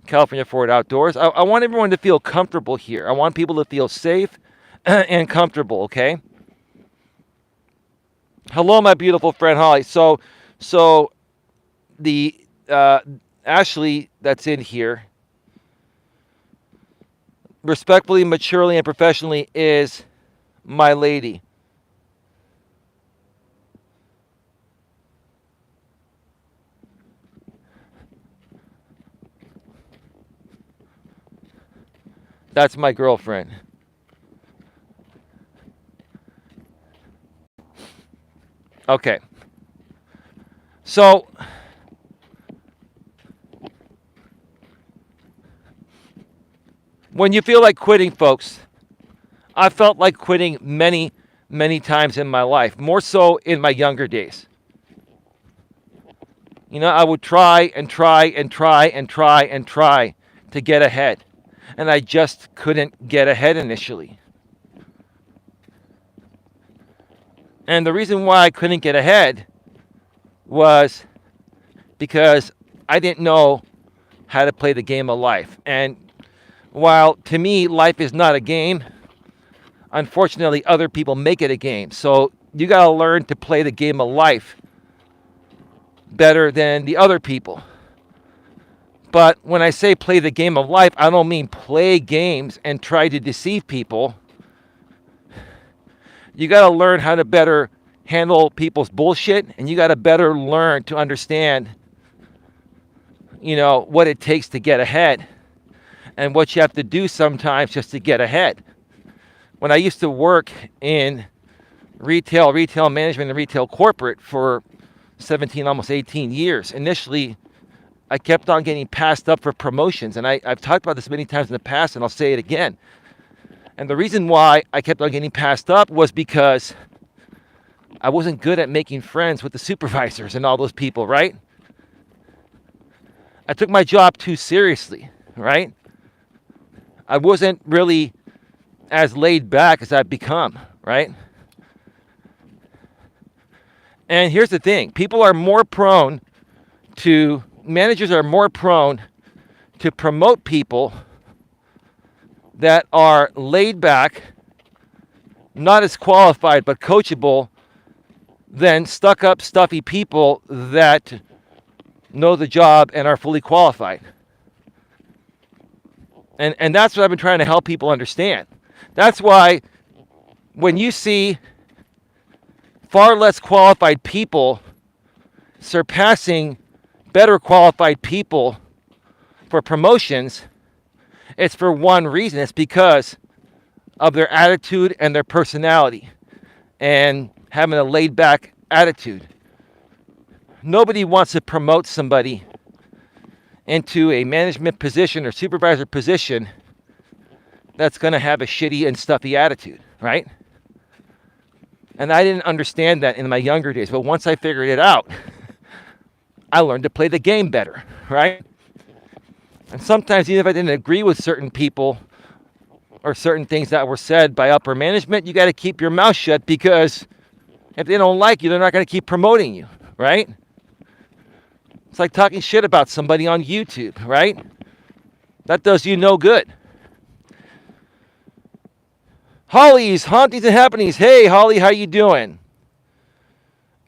Speaker 1: California Forward Outdoors. I want everyone to feel comfortable here. I want people to feel safe and comfortable, okay? Hello, my beautiful friend Holly. So the Ashley that's in here, respectfully, maturely, and professionally, is my lady. That's my girlfriend. Okay. So when you feel like quitting, folks, I felt like quitting many, many times in my life, more so in my younger days. I would try and try and try and try and try to get ahead. And I just couldn't get ahead initially. And the reason why I couldn't get ahead was because I didn't know how to play the game of life. And while to me life is not a game, unfortunately other people make it a game. So you got to learn to play the game of life better than the other people. But when I say play the game of life, I don't mean play games and try to deceive people. You got to learn how to better handle people's bullshit, and you got to better learn to understand, what it takes to get ahead and what you have to do sometimes just to get ahead. When I used to work in retail management, and retail corporate for 17, almost 18 years, initially I kept on getting passed up for promotions. And I've talked about this many times in the past, and I'll say it again. And the reason why I kept on getting passed up was because I wasn't good at making friends with the supervisors and all those people, right? I took my job too seriously, right? I wasn't really as laid back as I've become, right? And here's the thing. Managers are more prone to promote people that are laid back, not as qualified, but coachable, than stuck-up, stuffy people that know the job and are fully qualified. And that's what I've been trying to help people understand. That's why when you see far less qualified people surpassing better qualified people for promotions, it's for one reason. It's because of their attitude and their personality and having a laid back attitude. Nobody wants to promote somebody into a management position or supervisor position that's going to have a shitty and stuffy attitude, right? And I didn't understand that in my younger days, but once I figured it out, I learned to play the game better, right? And sometimes even if I didn't agree with certain people or certain things that were said by upper management, you got to keep your mouth shut, because if they don't like you, they're not going to keep promoting you, right? It's like talking shit about somebody on YouTube, right? That does you no good. Holly's Hauntings and Happenings. Hey, Holly, how you doing?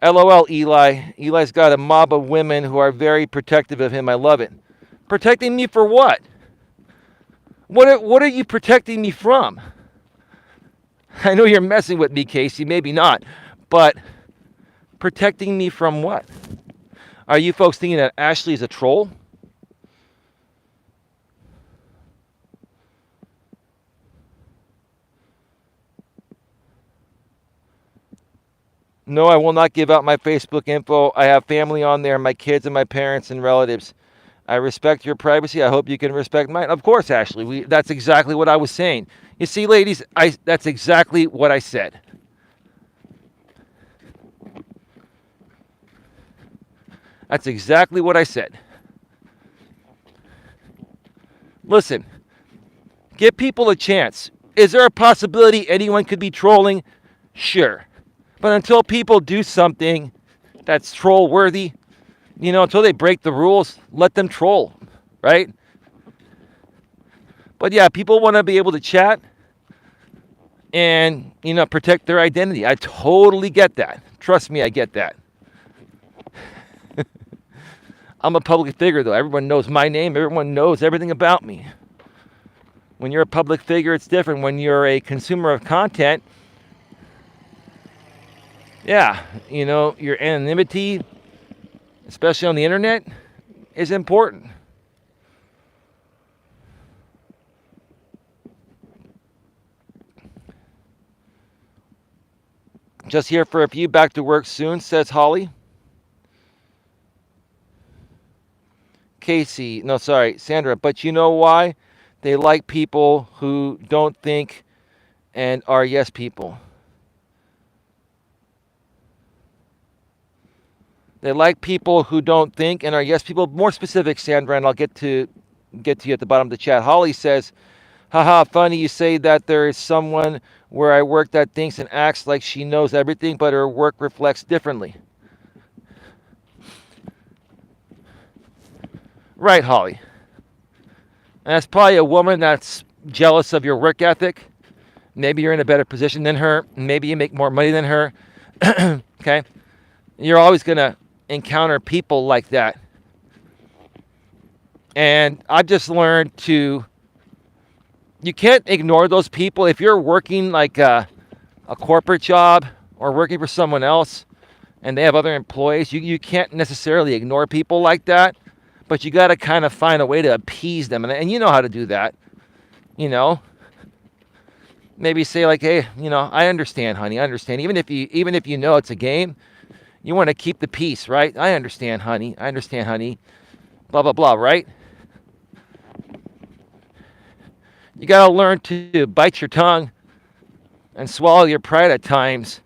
Speaker 1: LOL, Eli. Eli's got a mob of women who are very protective of him. I love it. Protecting me for what? What are you protecting me from? I know you're messing with me, Casey. Maybe not. But protecting me from what? Are you folks thinking that Ashley is a troll? No, I will not give out my Facebook info. I have family on there, my kids and my parents and relatives. I respect your privacy. I hope you can respect mine. Of course, Ashley. That's exactly what I was saying. You see, ladies, that's exactly what I said. That's exactly what I said. Listen, give people a chance. Is there a possibility anyone could be trolling? Sure. But until people do something that's troll worthy, until they break the rules, let them troll, right? But yeah, people want to be able to chat and, protect their identity. I totally get that. Trust me, I get that. I'm a public figure, though. Everyone knows my name. Everyone knows everything about me. When you're a public figure, it's different. When you're a consumer of content, yeah, your anonymity, especially on the internet, is important. Just here for a few. Back to work soon, says Holly. Sandra. But you know why? They like people who don't think and are yes people. They like people who don't think and are yes people. More specific, Sandra, and I'll get to you at the bottom of the chat. Holly says, haha, funny you say that. There is someone where I work that thinks and acts like she knows everything, but her work reflects differently. Right, Holly. And that's probably a woman that's jealous of your work ethic. Maybe you're in a better position than her. Maybe you make more money than her. Okay? You're always going to encounter people like that. And I just learned you can't ignore those people. If you're working like a corporate job or working for someone else and they have other employees, you can't necessarily ignore people like that. But you got to kind of find a way to appease them. And you know how to do that. Maybe say like, hey, I understand, honey. I understand. Even if you know it's a game, you want to keep the peace, right? I understand, honey. I understand, honey. Blah, blah, blah, right? You got to learn to bite your tongue and swallow your pride at times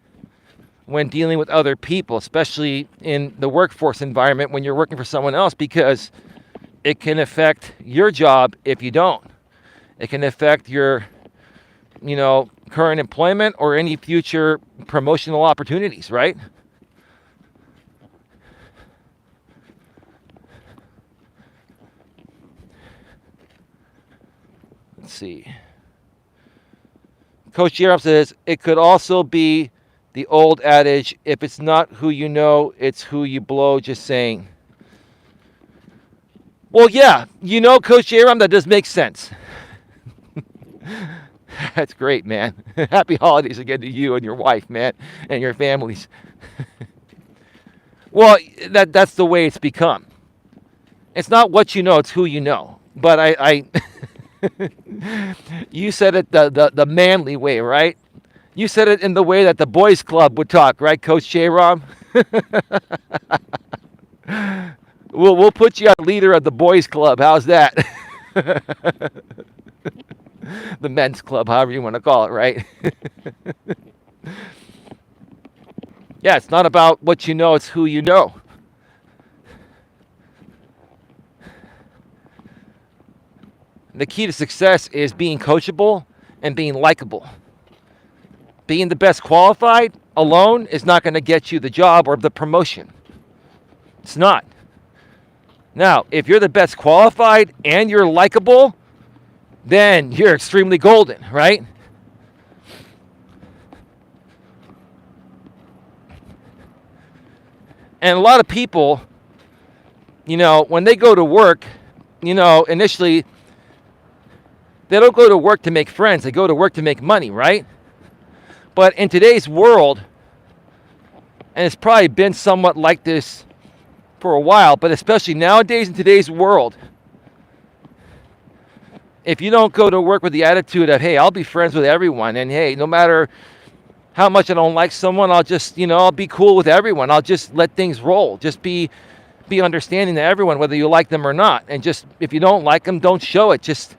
Speaker 1: when dealing with other people, especially in the workforce environment when you're working for someone else, because it can affect your job if you don't. It can affect your, current employment or any future promotional opportunities, right? Let's see. Coach Eli says, it could also be the old adage, if it's not who you know, it's who you blow, just saying. Well, yeah, Coach Eli, that does make sense. That's great, man. Happy holidays again to you and your wife, man, and your families. Well, that's the way it's become. It's not what you know, it's who you know. But I you said it the manly way, right? You said it in the way that the boys club would talk, right, Coach J. Rom? we'll put you as leader of the boys club. How's that? The men's club, however you want to call it, right? Yeah, it's not about what you know, it's who you know. The key to success is being coachable and being likable. Being the best qualified alone is not going to get you the job or the promotion. It's not. Now, if you're the best qualified and you're likable, then you're extremely golden, right? And a lot of people, when they go to work, initially, they don't go to work to make friends. They go to work to make money, right? But in today's world, and it's probably been somewhat like this for a while, but especially nowadays in today's world, if you don't go to work with the attitude of, hey, I'll be friends with everyone, and hey, no matter how much I don't like someone, I'll just, I'll be cool with everyone. I'll just let things roll. Just be understanding to everyone, whether you like them or not. And just, if you don't like them, don't show it. Just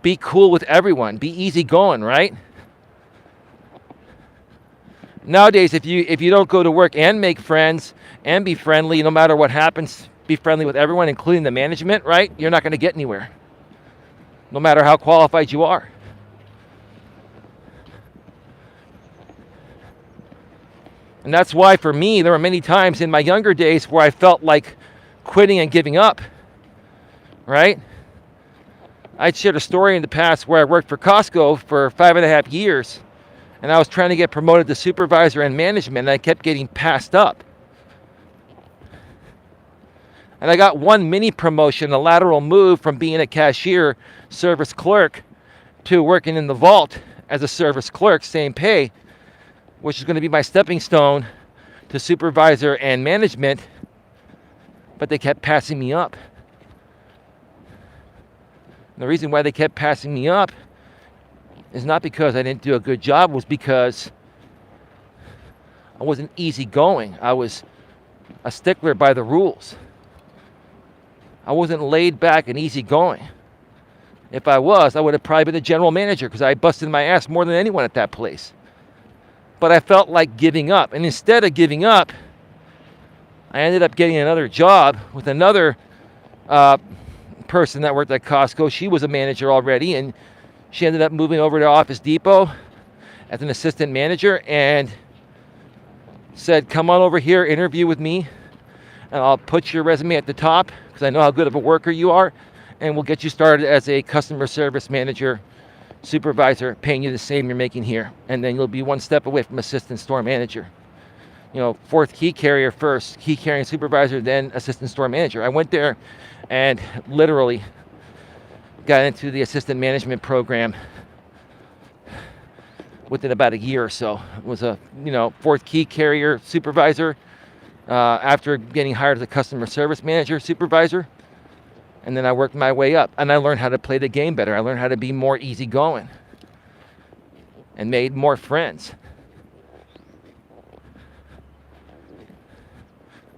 Speaker 1: be cool with everyone. Be easygoing, right? Nowadays, if you don't go to work and make friends and be friendly, no matter what happens, be friendly with everyone, including the management, right? You're not going to get anywhere, no matter how qualified you are. And that's why, for me, there were many times in my younger days where I felt like quitting and giving up, right? I'd shared a story in the past where I worked for Costco for 5.5 years, and I was trying to get promoted to supervisor and management, and I kept getting passed up. And I got one mini promotion, a lateral move from being a cashier service clerk to working in the vault as a service clerk, same pay, which is going to be my stepping stone to supervisor and management, but they kept passing me up. And the reason why they kept passing me up is not because I didn't do a good job, it was because I wasn't easygoing. I was a stickler by the rules. I wasn't laid back and easygoing. If I was, I would have probably been the general manager because I busted my ass more than anyone at that place. But I felt like giving up. And instead of giving up, I ended up getting another job with another person that worked at Costco. She was a manager already, and she ended up moving over to Office Depot as an assistant manager and said, come on over here, interview with me, and I'll put your resume at the top because I know how good of a worker you are, and we'll get you started as a customer service manager, supervisor, paying you the same you're making here. And then you'll be one step away from assistant store manager. Fourth key carrier first, key carrying supervisor, then assistant store manager. I went there and literally got into the assistant management program within about a year or so. It was a, fourth key carrier supervisor after getting hired as a customer service manager supervisor. And then I worked my way up, and I learned how to play the game better. I learned how to be more easygoing and made more friends.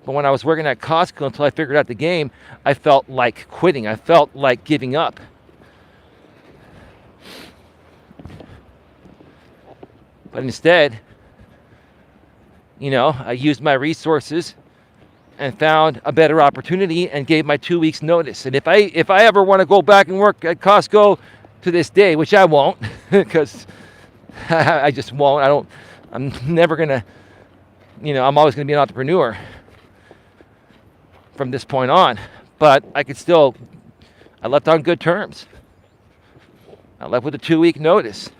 Speaker 1: But when I was working at Costco until I figured out the game, I felt like quitting. I felt like giving up. But instead, I used my resources and found a better opportunity and gave my 2 weeks notice. And if I ever want to go back and work at Costco to this day, which I won't, because I just won't. I'm never gonna, I'm always gonna be an entrepreneur from this point on. But I left on good terms. I left with a 2 week notice.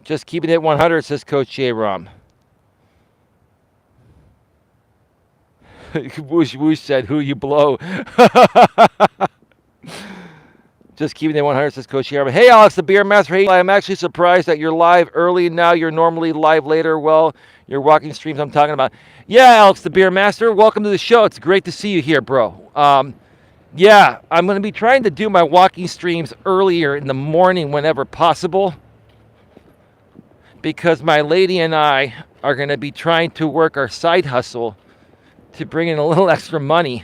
Speaker 1: Just keeping it 100, says Coach J-Rom. Whoosh whoosh said, who you blow. Just keeping it 100, says Coach J-Rom. Hey, Alex, the Beer Master. Hey, I'm actually surprised that you're live early now. You're normally live later. Well, your walking streams I'm talking about. Yeah, Alex, the Beer Master. Welcome to the show. It's great to see you here, bro. Yeah, I'm going to be trying to do my walking streams earlier in the morning whenever possible, because my lady and I are going to be trying to work our side hustle to bring in a little extra money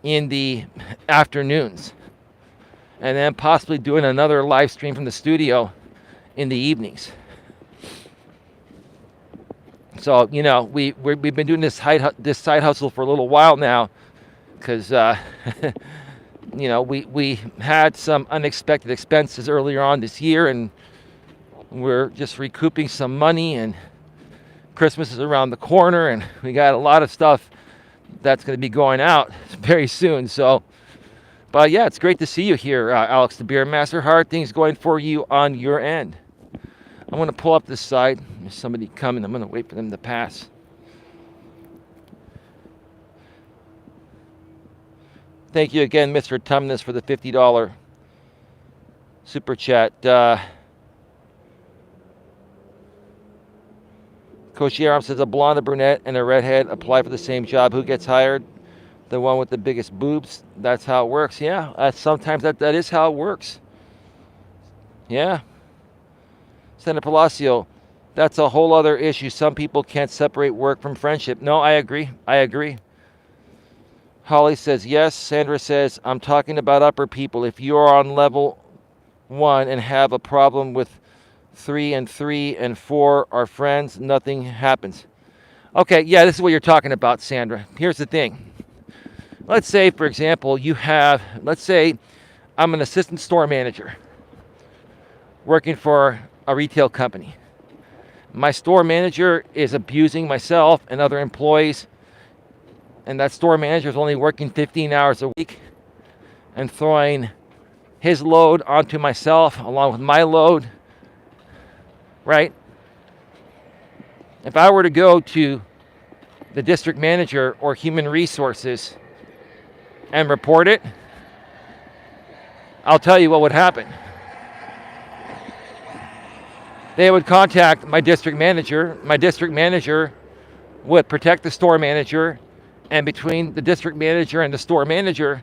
Speaker 1: in the afternoons, and then possibly doing another live stream from the studio in the evenings. So, we've been doing this side hustle for a little while now, because we had some unexpected expenses earlier on this year, and we're just recouping some money, and Christmas is around the corner, and we got a lot of stuff that's going to be going out very soon. So, but yeah, it's great to see you here, Alex the Beer Master. How are things going for you on your end? I'm going to pull up this side. There's somebody coming. I'm going to wait for them to pass. Thank you again, Mr. Tumnus, for the $50 super chat. Coach Eli says a blonde, a brunette, and a redhead apply for the same job. Who gets hired? The one with the biggest boobs. That's how it works. Yeah, sometimes that is how it works. Yeah. Senator Palacio, that's a whole other issue. Some people can't separate work from friendship. No, I agree. Holly says yes. Sandra says, I'm talking about upper people. If you are on level 1 and have a problem with 3 and 3 and 4 are friends, nothing happens. Okay, yeah, this is what you're talking about, Sandra. Here's the thing. Let's say, for example, let's say I'm an assistant store manager working for a retail company. My store manager is abusing myself and other employees, and that store manager is only working 15 hours a week and throwing his load onto myself along with my load, right? If I were to go to the district manager or human resources and report it, I'll tell you what would happen. They would contact my district manager. My district manager would protect the store manager, and between the district manager and the store manager,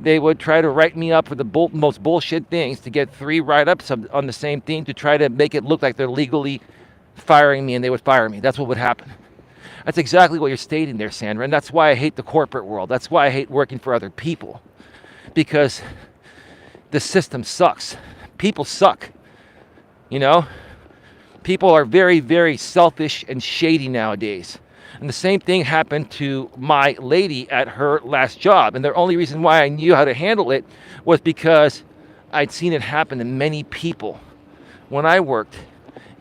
Speaker 1: they would try to write me up for the most bullshit things to get 3 write-ups on the same thing to try to make it look like they're legally firing me, and they would fire me. That's what would happen. That's exactly what you're stating there, Sandra, and that's why I hate the corporate world. That's why I hate working for other people, because the system sucks. People suck, People are very, very selfish and shady nowadays. And the same thing happened to my lady at her last job. And the only reason why I knew how to handle it was because I'd seen it happen to many people when I worked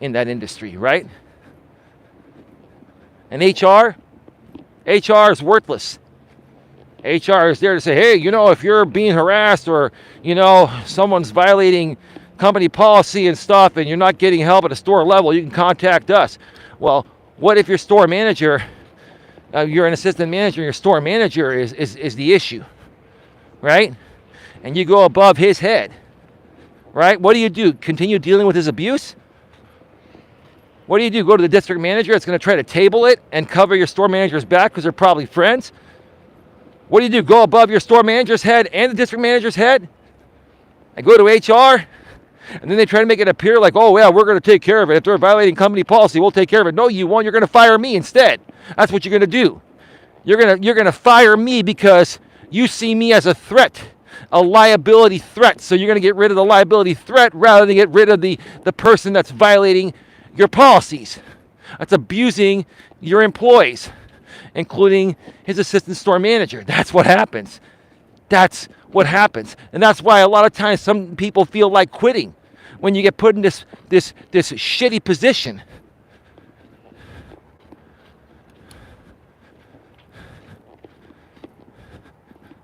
Speaker 1: in that industry, right? And HR is worthless. HR is there to say, hey, if you're being harassed or, someone's violating company policy and stuff and you're not getting help at a store level, you can contact us. Well, what if your store manager, you're an assistant manager, and your store manager is the issue, right? And you go above his head, right? What do? Continue dealing with his abuse? What do? Go to the district manager that's going to try to table it and cover your store manager's back because they're probably friends? What do? Go above your store manager's head and the district manager's head? I go to HR? And then they try to make it appear like, oh, yeah, we're going to take care of it. If they're violating company policy, we'll take care of it. No, you won't. You're going to fire me instead. That's what you're going to do. You're going to fire me because you see me as a threat, a liability threat. So you're going to get rid of the liability threat rather than get rid of the person that's violating your policies. That's abusing your employees, including his assistant store manager. That's what happens. That's what happens. And that's why a lot of times some people feel like quitting when you get put in this shitty position.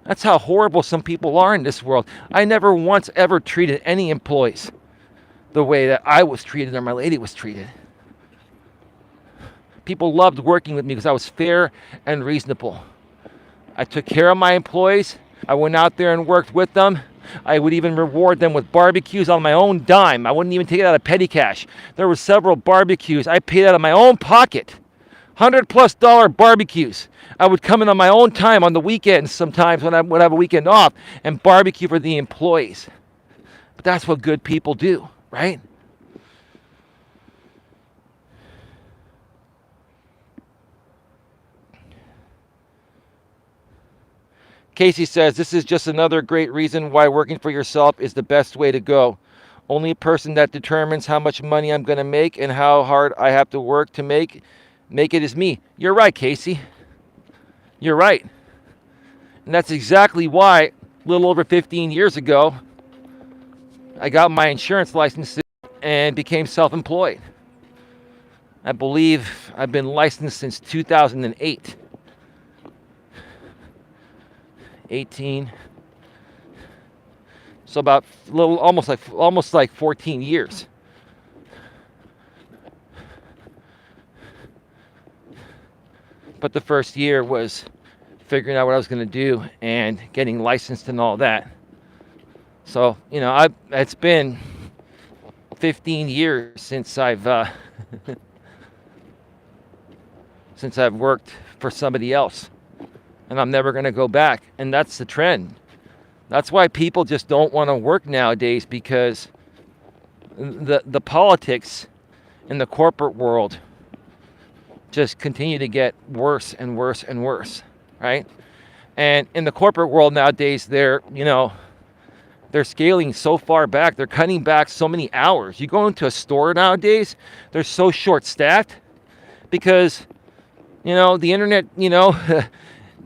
Speaker 1: That's how horrible some people are in this world. I never once ever treated any employees the way that I was treated or my lady was treated. People loved working with me because I was fair and reasonable. I took care of my employees. I went out there and worked with them. I would even reward them with barbecues on my own dime. I wouldn't even take it out of petty cash. There were several barbecues I paid out of my own pocket. $100+ barbecues I would come in on my own time on the weekends sometimes when I would have a weekend off and barbecue for the employees. But that's what good people do, right? Casey says, this is just another great reason why working for yourself is the best way to go. Only a person that determines how much money I'm going to make and how hard I have to work to make it is me. You're right, Casey. You're right. And that's exactly why, a little over 15 years ago, I got my insurance license and became self-employed. I believe I've been licensed since 2008. 18. So about a little, almost like 14 years. But the first year was figuring out what I was going to do and getting licensed and all that. So, it's been 15 years since I've worked for somebody else. And I'm never going to go back. And that's the trend. That's why people just don't want to work nowadays, because the politics in the corporate world just continue to get worse and worse and worse, right? And in the corporate world nowadays, they're scaling so far back. They're cutting back so many hours. You go into a store nowadays, they're so short-staffed because, the internet, the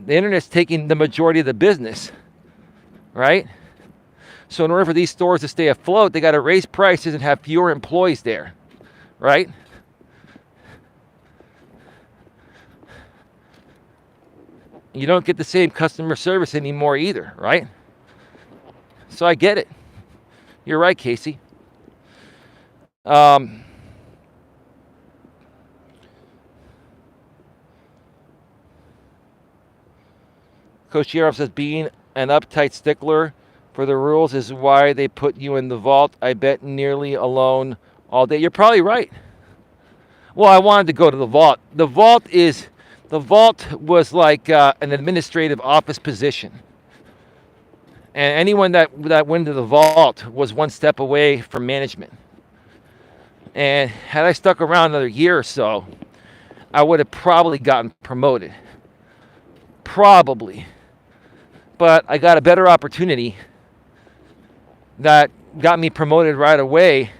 Speaker 1: internet's taking the majority of the business, right? So in order for these stores to stay afloat, they got to raise prices and have fewer employees there, right? You don't get the same customer service anymore either, right? So I get it. You're right, Casey. Coach Eli says, being an uptight stickler for the rules is why they put you in the vault. I bet nearly alone all day. You're probably right. Well, I wanted to go to the vault. The vault was like an administrative office position. And anyone that went to the vault was one step away from management. And had I stuck around another year or so, I would have probably gotten promoted. Probably. But I got a better opportunity that got me promoted right away.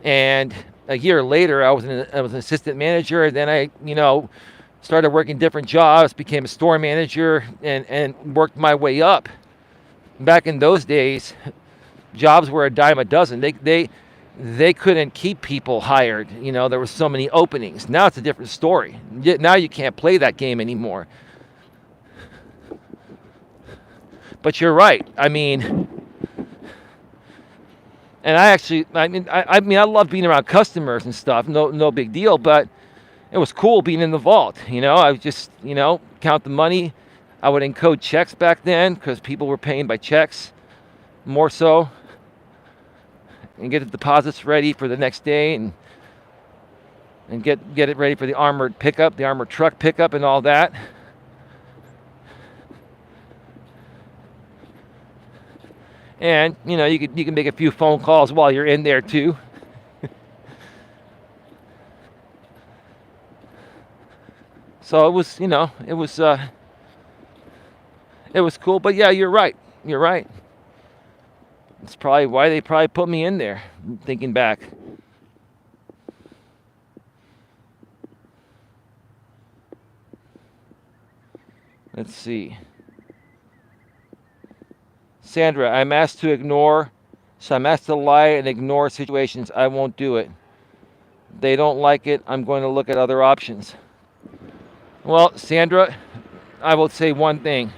Speaker 1: And a year later, I was an assistant manager. Then I, started working different jobs, became a store manager, and worked my way up. Back in those days, jobs were a dime a dozen. They couldn't keep people hired. There were so many openings. Now it's a different story. Now you can't play that game anymore. But you're right. I love being around customers and stuff. No big deal. But it was cool being in the vault. I would just, count the money. I would encode checks back then because people were paying by checks more so, and get the deposits ready for the next day, and get it ready for the armored truck pickup and all that. And you can make a few phone calls while you're in there too. So it was cool. But yeah, you're right. It's probably why they put me in there, thinking back. Let's see. Sandra, I'm asked to lie and ignore situations. I won't do it. They don't like it. I'm going to look at other options. Well, Sandra, I will say one thing.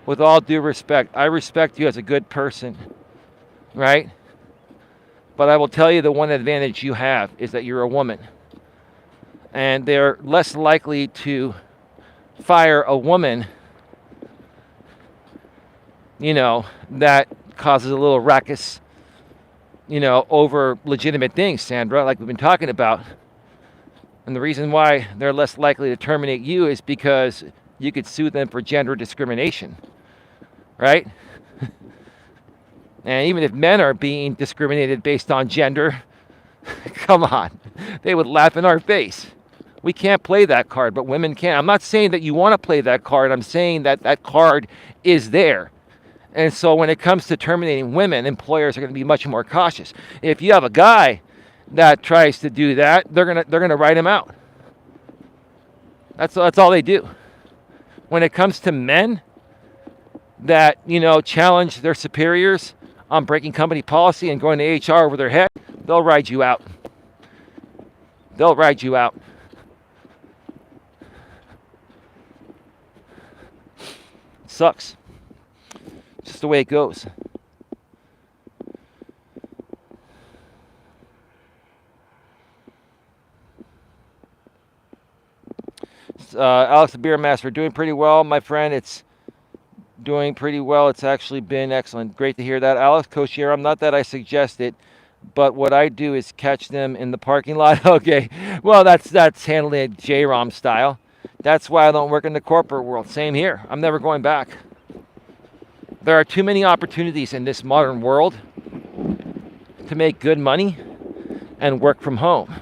Speaker 1: With all due respect, I respect you as a good person, right? But I will tell you the one advantage you have is that you're a woman. And they're less likely to fire a woman that causes a little ruckus, over legitimate things, Sandra, like we've been talking about. And the reason why they're less likely to terminate you is because you could sue them for gender discrimination, right? And even if men are being discriminated based on gender, come on, they would laugh in our face. We can't play that card, but women can. I'm not saying that you want to play that card. I'm saying that that card is there. And so when it comes to terminating women, employers are going to be much more cautious. If you have a guy that tries to do that, they're gonna write him out. That's all they do. When it comes to men that, challenge their superiors on breaking company policy and going to HR over their head, they'll ride you out. They'll ride you out. Sucks. Just the way it goes. Alex the Beer Master, doing pretty well, my friend. It's doing pretty well. It's actually been excellent. Great to hear that. Alex, Coach Eli, not that I suggest it, but what I do is catch them in the parking lot. Okay, well, that's handling it J-Rom style. That's why I don't work in the corporate world. Same here. I'm never going back. There are too many opportunities in this modern world to make good money and work from home,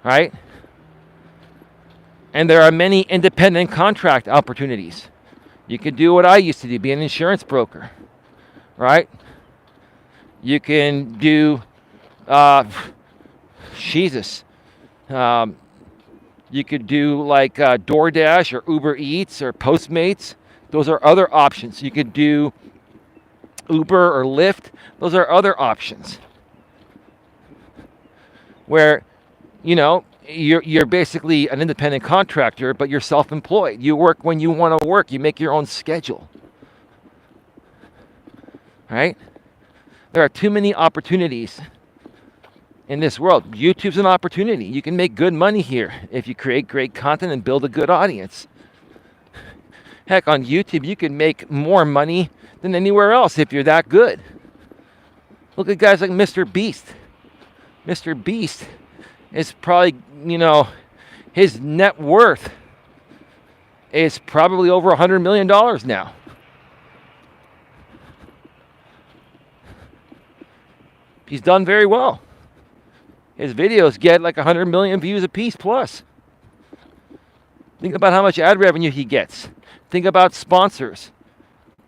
Speaker 1: right? And there are many independent contract opportunities. You can do what I used to do, be an insurance broker, right? You can do, you could do like DoorDash or Uber Eats or Postmates. Those are other options. You could do Uber or Lyft. Those are other options where, you're basically an independent contractor, but you're self-employed. You work when you want to work. You make your own schedule, right? There are too many opportunities in this world. YouTube's an opportunity. You can make good money here if you create great content and build a good audience. Heck, on YouTube, you can make more money than anywhere else if you're that good. Look at guys like Mr. Beast. Mr. Beast is probably, his net worth is probably over $100 million now. He's done very well. His videos get like 100 million views a piece plus. Think about how much ad revenue he gets. Think about sponsors,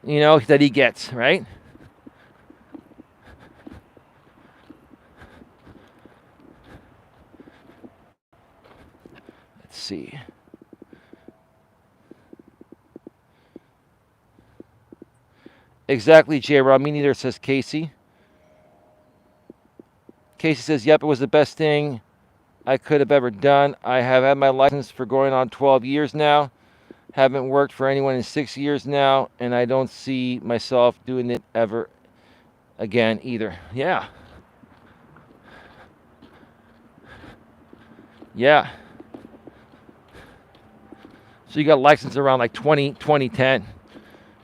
Speaker 1: that he gets, right? Let's see. Exactly, J-Rob. Me neither, says Casey. Casey says, yep, it was the best thing I could have ever done. I have had my license for going on 12 years now. Haven't worked for anyone in 6 years now, and I don't see myself doing it ever again either. Yeah. Yeah. So you got licensed around like 2010.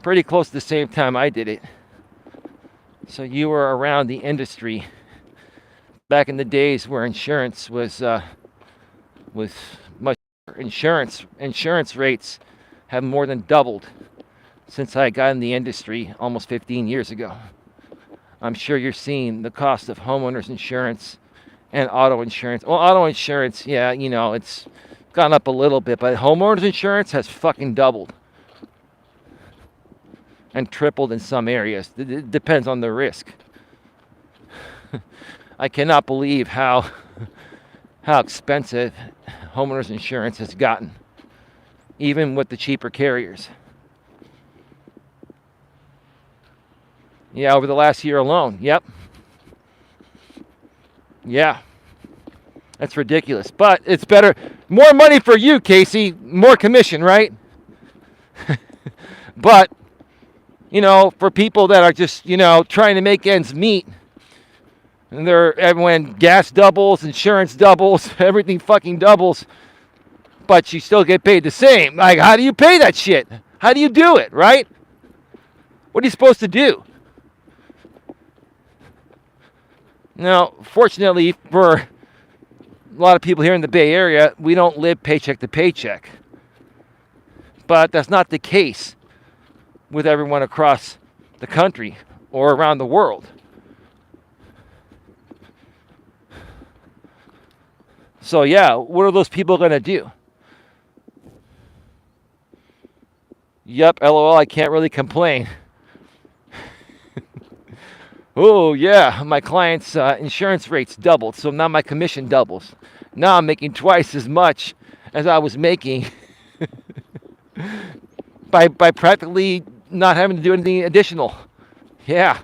Speaker 1: Pretty close to the same time I did it. So you were around the industry back in the days where insurance was much. Insurance rates have more than doubled since I got in the industry almost 15 years ago. I'm sure you're seeing the cost of homeowners insurance and auto insurance. Well, auto insurance, yeah, it's gone up a little bit, but homeowners insurance has fucking doubled and tripled in some areas. It depends on the risk. I cannot believe how expensive homeowners insurance has gotten, even with the cheaper carriers. Yeah, over the last year alone. Yep. Yeah. That's ridiculous. But it's better. More money for you, Casey. More commission, right? But, for people that are just, trying to make ends meet, and when gas doubles, insurance doubles, everything fucking doubles, but you still get paid the same. Like, how do you pay that shit? How do you do it, right? What are you supposed to do? Now, fortunately for a lot of people here in the Bay Area, we don't live paycheck to paycheck. But that's not the case with everyone across the country or around the world. So yeah, what are those people going to do? Yep, LOL, I can't really complain. Oh yeah, my client's insurance rates doubled, so now my commission doubles. Now I'm making twice as much as I was making by practically not having to do anything additional. Yeah.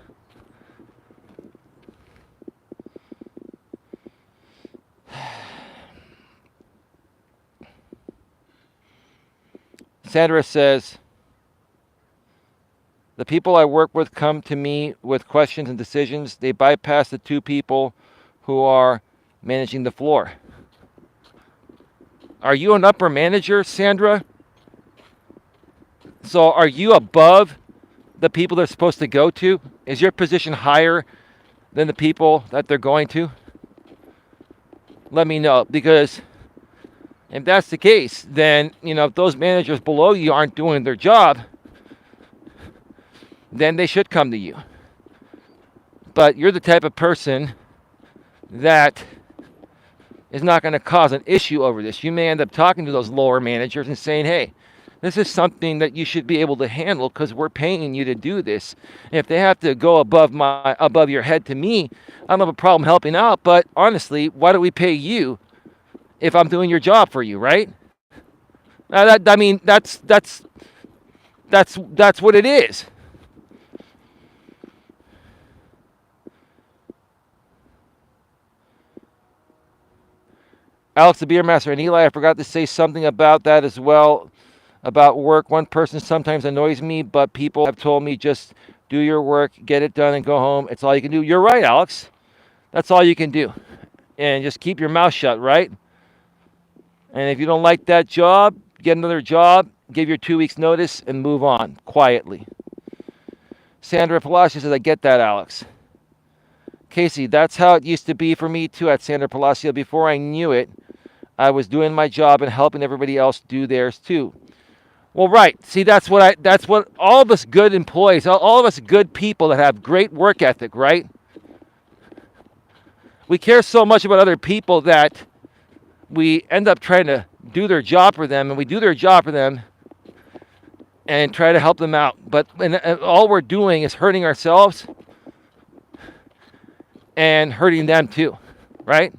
Speaker 1: Sandra says, the people I work with come to me with questions and decisions. They bypass the two people who are managing the floor. Are you an upper manager, Sandra? So are you above the people they're supposed to go to? Is your position higher than the people that they're going to? Let me know, because if that's the case, then, if those managers below you aren't doing their job, then they should come to you. But you're the type of person that is not going to cause an issue over this. You may end up talking to those lower managers and saying, hey, this is something that you should be able to handle because we're paying you to do this. And if they have to go above your head to me, I don't have a problem helping out. But honestly, why do we pay you if I'm doing your job for you, right? Now that's what it is. Alex, the Beer Master, and Eli, I forgot to say something about that as well, about work. One person sometimes annoys me, but people have told me just do your work, get it done, and go home. It's all you can do. You're right, Alex. That's all you can do. And just keep your mouth shut, right? And if you don't like that job, get another job, give your 2 weeks notice, and move on quietly. Sandra Palacios says, I get that, Alex. Casey, that's how it used to be for me too at Sandra Palacio. Before I knew it, I was doing my job and helping everybody else do theirs too. Well, right. See, that's what all of us good employees, all of us good people that have great work ethic, right? We care so much about other people that we end up trying to do their job for them, and we do their job for them and try to help them out. But all we're doing is hurting ourselves and hurting them too, right?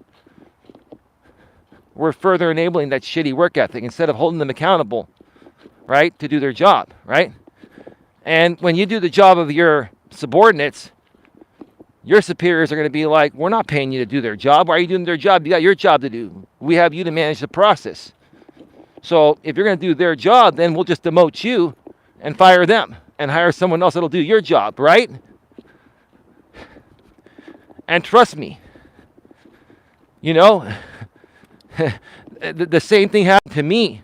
Speaker 1: We're further enabling that shitty work ethic instead of holding them accountable, right, to do their job, right? And when you do the job of your subordinates, your superiors are going to be like, we're not paying you to do their job. Why are you doing their job? You got your job to do. We have you to manage the process. So if you're going to do their job, then we'll just demote you and fire them and hire someone else that'll do your job, right? And trust me, the same thing happened to me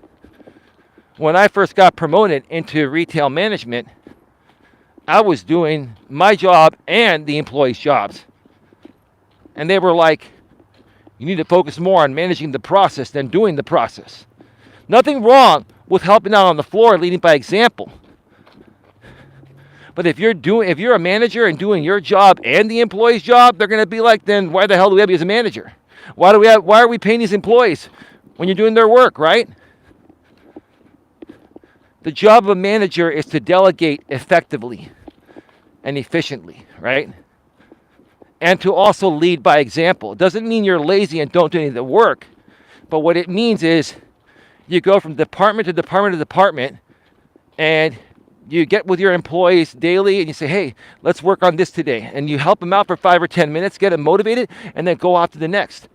Speaker 1: when I first got promoted into retail management. I was doing my job and the employees' jobs. And they were like, you need to focus more on managing the process than doing the process. Nothing wrong with helping out on the floor, leading by example. But if you're a manager and doing your job and the employee's job, they're going to be like, then why the hell do we have you as a manager? Why are we paying these employees when you're doing their work, right? The job of a manager is to delegate effectively and efficiently, right? And to also lead by example. It doesn't mean you're lazy and don't do any of the work, but what it means is you go from department to department to department, and you get with your employees daily and you say, hey, let's work on this today. And you help them out for 5 or 10 minutes, get them motivated, and then go off to the next.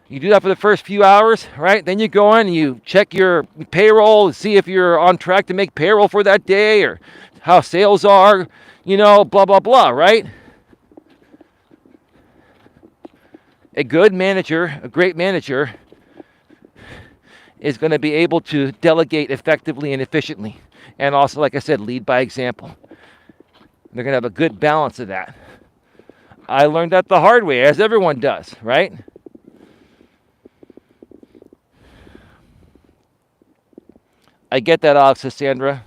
Speaker 1: You do that for the first few hours, right? Then you go on and you check your payroll and see if you're on track to make payroll for that day or how sales are, blah, blah, blah, right? A good manager, a great manager, is going to be able to delegate effectively and efficiently. And also, like I said, lead by example. They're going to have a good balance of that. I learned that the hard way, as everyone does, right? I get that, Alex, says Sandra.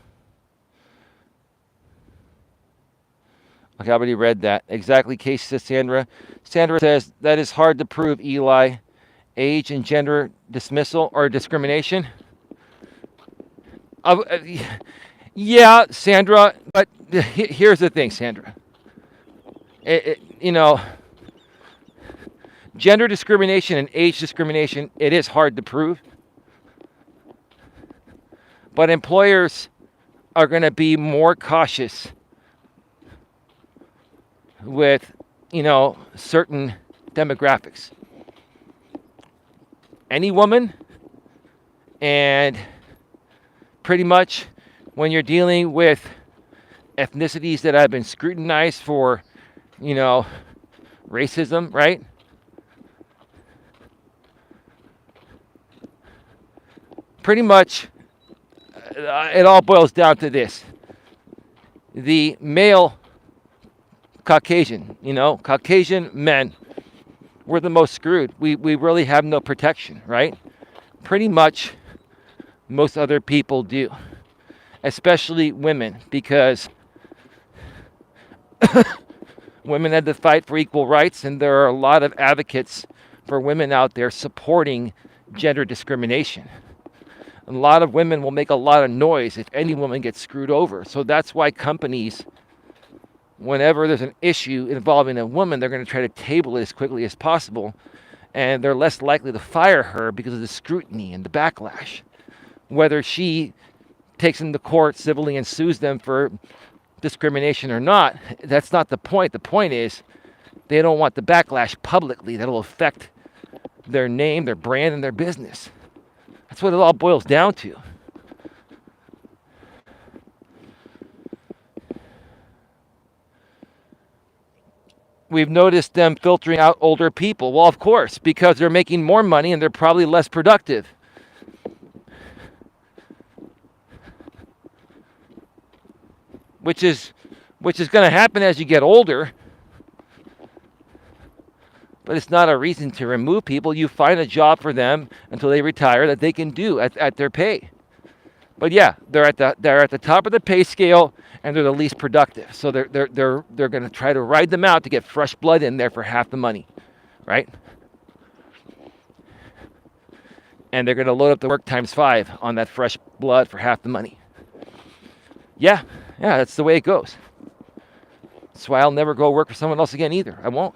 Speaker 1: Okay, I already read that. Exactly, Casey, says Sandra. Sandra says, that is hard to prove, Eli. Age and gender dismissal or discrimination. Uh, uh, yeah, Sandra, but here's the thing, Sandra. You know, gender discrimination and age discrimination, it is hard to prove. But employers are going to be more cautious with, certain demographics. Any woman, and pretty much when you're dealing with ethnicities that have been scrutinized for, racism, right? Pretty much it all boils down to this. The male Caucasian, Caucasian men, we're the most screwed. We really have no protection, right? Pretty much most other people do, especially women, because women had to fight for equal rights, and there are a lot of advocates for women out there supporting gender discrimination. A lot of women will make a lot of noise if any woman gets screwed over. So that's why companies, whenever there's an issue involving a woman, they're going to try to table it as quickly as possible. And they're less likely to fire her because of the scrutiny and the backlash. Whether she takes them to court civilly and sues them for discrimination or not, that's not the point. The point is they don't want the backlash publicly. That'll affect their name, their brand, and their business. That's what it all boils down to. We've noticed them filtering out older people. Well, of course, because they're making more money and they're probably less productive. Which is going to happen as you get older. But it's not a reason to remove people. You find a job for them until they retire that they can do at their pay. But yeah, they're at the top of the pay scale and they're the least productive. So they're going to try to ride them out to get fresh blood in there for half the money, right? And they're going to load up the work times 5 on that fresh blood for half the money. Yeah, that's the way it goes. That's why I'll never go work for someone else again either. I won't.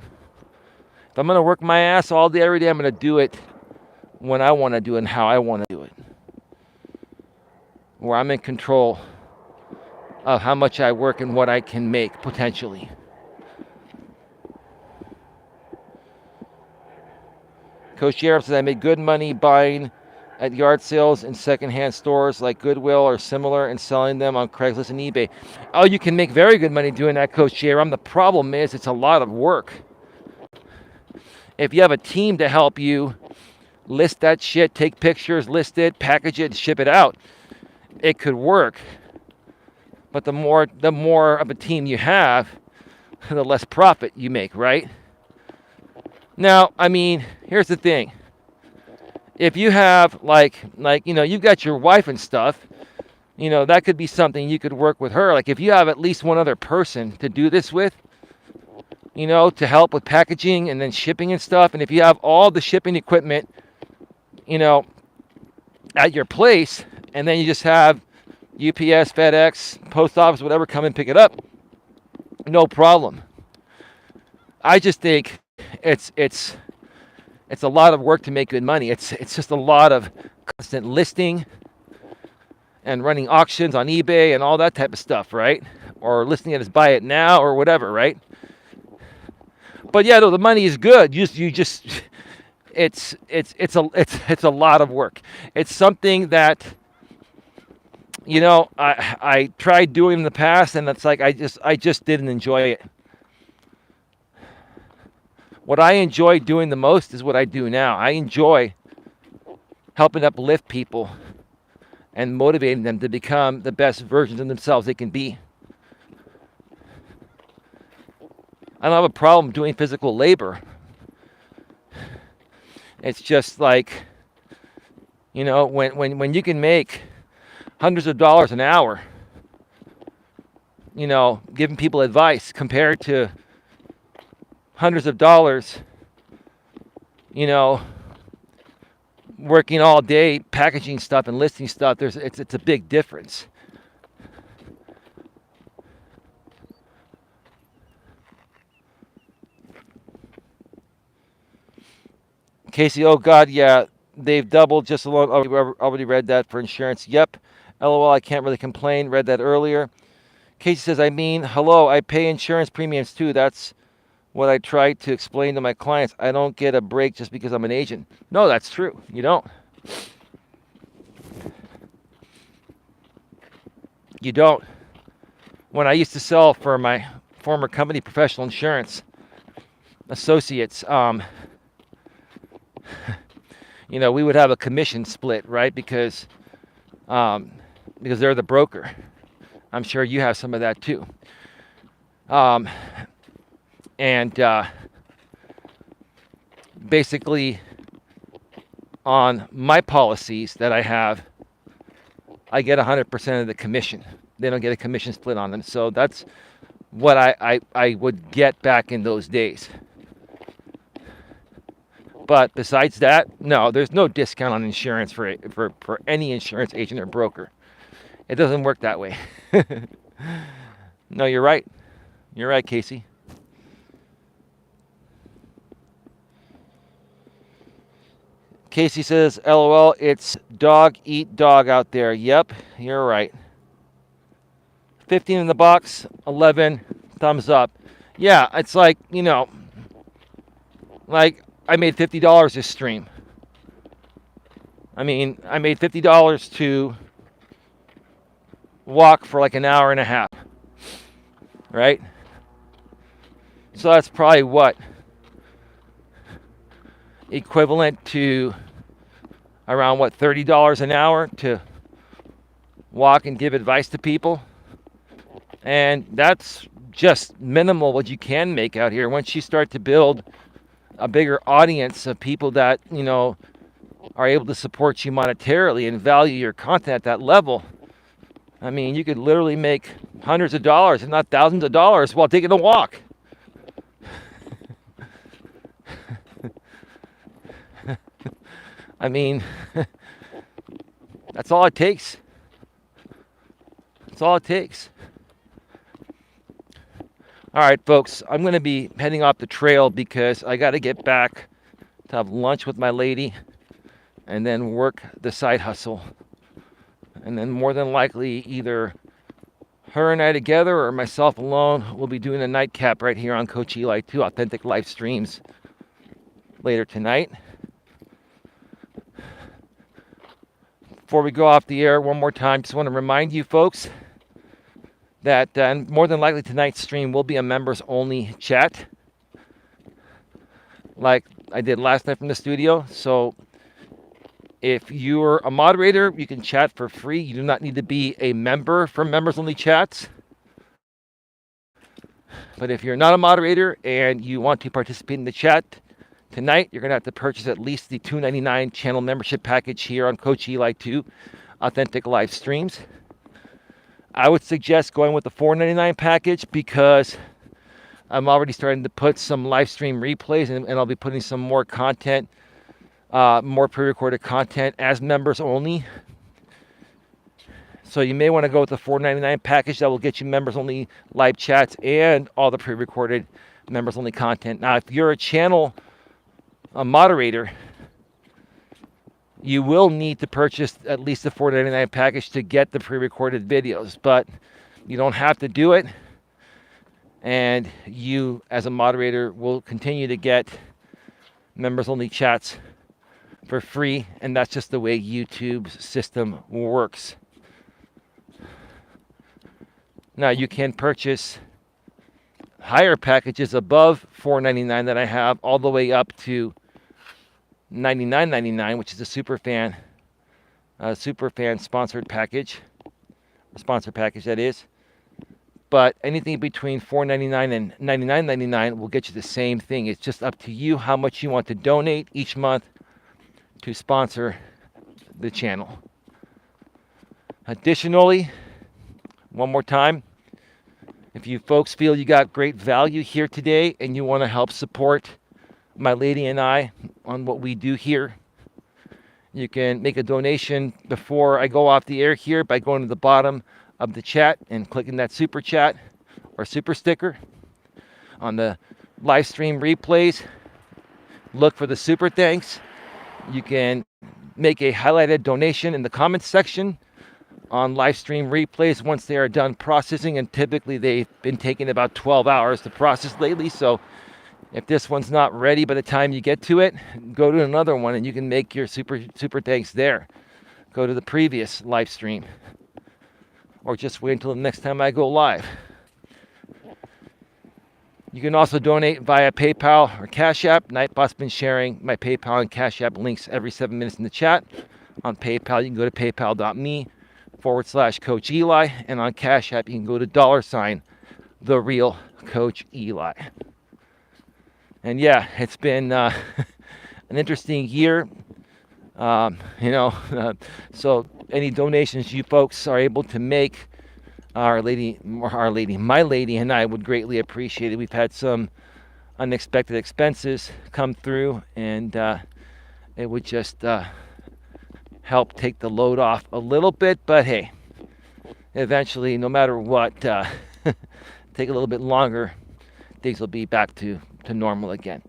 Speaker 1: If I'm going to work my ass all day, every day, I'm going to do it when I want to do it and how I want to do it. Where I'm in control of how much I work and what I can make, potentially. Coach Eli says, I made good money buying at yard sales and secondhand stores like Goodwill or similar and selling them on Craigslist and eBay. Oh, you can make very good money doing that, Coach Eli. The problem is it's a lot of work. If you have a team to help you list that shit, take pictures, list it, package it, ship it out, it could work. But the more of a team you have, the less profit you make, right? Now, I mean, here's the thing. If you have like you've got your wife and stuff, that could be something you could work with her. Like if you have at least one other person to do this with, to help with packaging and then shipping and stuff. And if you have all the shipping equipment, at your place, and then you just have UPS, FedEx, post office, whatever, come and pick it up, no problem. I just think it's a lot of work to make good money. It's just a lot of constant listing and running auctions on eBay and all that type of stuff, right? Or listing it as buy it now or whatever, right? But yeah, no, the money is good. It's a lot of work. It's something that I tried doing in the past, and it's like I just didn't enjoy it. What I enjoy doing the most is what I do now. I enjoy helping uplift people and motivating them to become the best versions of themselves they can be. I don't have a problem doing physical labor. It's just like, when you can make hundreds of dollars an hour, giving people advice compared to hundreds of dollars, working all day, packaging stuff and listing stuff. It's a big difference. Casey, oh God, yeah, they've doubled just along. Oh, we already read that for insurance. Yep. LOL, I can't really complain. Read that earlier. Casey says, hello, I pay insurance premiums too. That's what I try to explain to my clients. I don't get a break just because I'm an agent. No, that's true. You don't. You don't. When I used to sell for my former company, Professional Insurance Associates, we would have a commission split, right? Because they're the broker. I'm sure you have some of that too. Basically, on my policies that I have, I get 100% of the commission. They don't get a commission split on them. So that's what I would get back in those days. But besides that, no, there's no discount on insurance for any insurance agent or broker. It doesn't work that way. No, you're right. You're right, Casey. Casey says, LOL, it's dog eat dog out there. Yep, you're right. 15 in the box, 11 thumbs up. Yeah, it's like, like I made $50 this stream. I made $50 to walk for like an hour and a half. Right? So that's probably what? Equivalent to around $30 an hour to walk and give advice to people. And that's just minimal what you can make out here. Once you start to build a bigger audience of people that, are able to support you monetarily and value your content at that level, you could literally make hundreds of dollars, if not thousands of dollars, while taking a walk. That's all it takes. That's all it takes. All right, folks, I'm going to be heading off the trail because I got to get back to have lunch with my lady and then work the side hustle. And then more than likely, either her and I together or myself alone will be doing a nightcap right here on Coach Eli 2 Authentic Live Streams later tonight. Before we go off the air one more time, just want to remind you folks that more than likely tonight's stream will be a members only chat like I did last night from the studio. So if you're a moderator, you can chat for free. You do not need to be a member for members only chats. But if you're not a moderator and you want to participate in the chat tonight, you're going to have to purchase at least the $2.99 channel membership package here on Coach Eli 2 Authentic Live Streams. I would suggest going with the $4.99 package because I'm already starting to put some live stream replays and I'll be putting some more content, more pre-recorded content as members only. So you may want to go with the $4.99 package that will get you members only live chats and all the pre-recorded members only content. Now, if you're a moderator, you will need to purchase at least the $4.99 package to get the pre-recorded videos, but you don't have to do it. And you, as a moderator, will continue to get members-only chats for free, and that's just the way YouTube's system works. Now, you can purchase higher packages above $4.99 that I have, all the way up to $99.99, which is a superfan sponsored package, sponsor package that is. But anything between $4.99 and $99.99 will get you the same thing. It's just up to you how much you want to donate each month to sponsor the channel. Additionally, one more time, if you folks feel you got great value here today and you want to help support my lady and I on what we do here, you can make a donation before I go off the air here by going to the bottom of the chat and clicking that super chat or super sticker. On the live stream replays, look for the super thanks. You can make a highlighted donation in the comments section on live stream replays once they are done processing, and typically they've been taking about 12 hours to process lately. So if this one's not ready by the time you get to it, go to another one and you can make your super thanks there. Go to the previous live stream, or just wait until the next time I go live. You can also donate via PayPal or Cash App. Nightbot's been sharing my PayPal and Cash App links every 7 minutes in the chat. On PayPal, you can go to paypal.me/Coach Eli, and on Cash App, you can go to $the real Coach Eli. And yeah, it's been an interesting year. So any donations you folks are able to make, my lady and I would greatly appreciate it. We've had some unexpected expenses come through, and it would just help take the load off a little bit. But hey, eventually, no matter what, take a little bit longer, things will be back to normal again.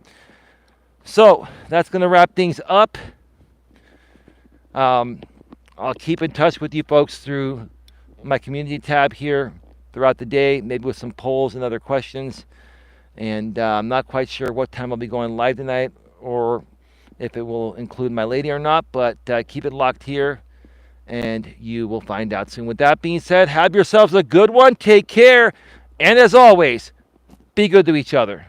Speaker 1: So that's going to wrap things up. I'll keep in touch with you folks through my community tab here throughout the day, maybe with some polls and other questions. And I'm not quite sure what time I'll be going live tonight, or if it will include my lady or not, but keep it locked here and you will find out soon. With that being said, have yourselves a good one. Take care. And as always, be good to each other.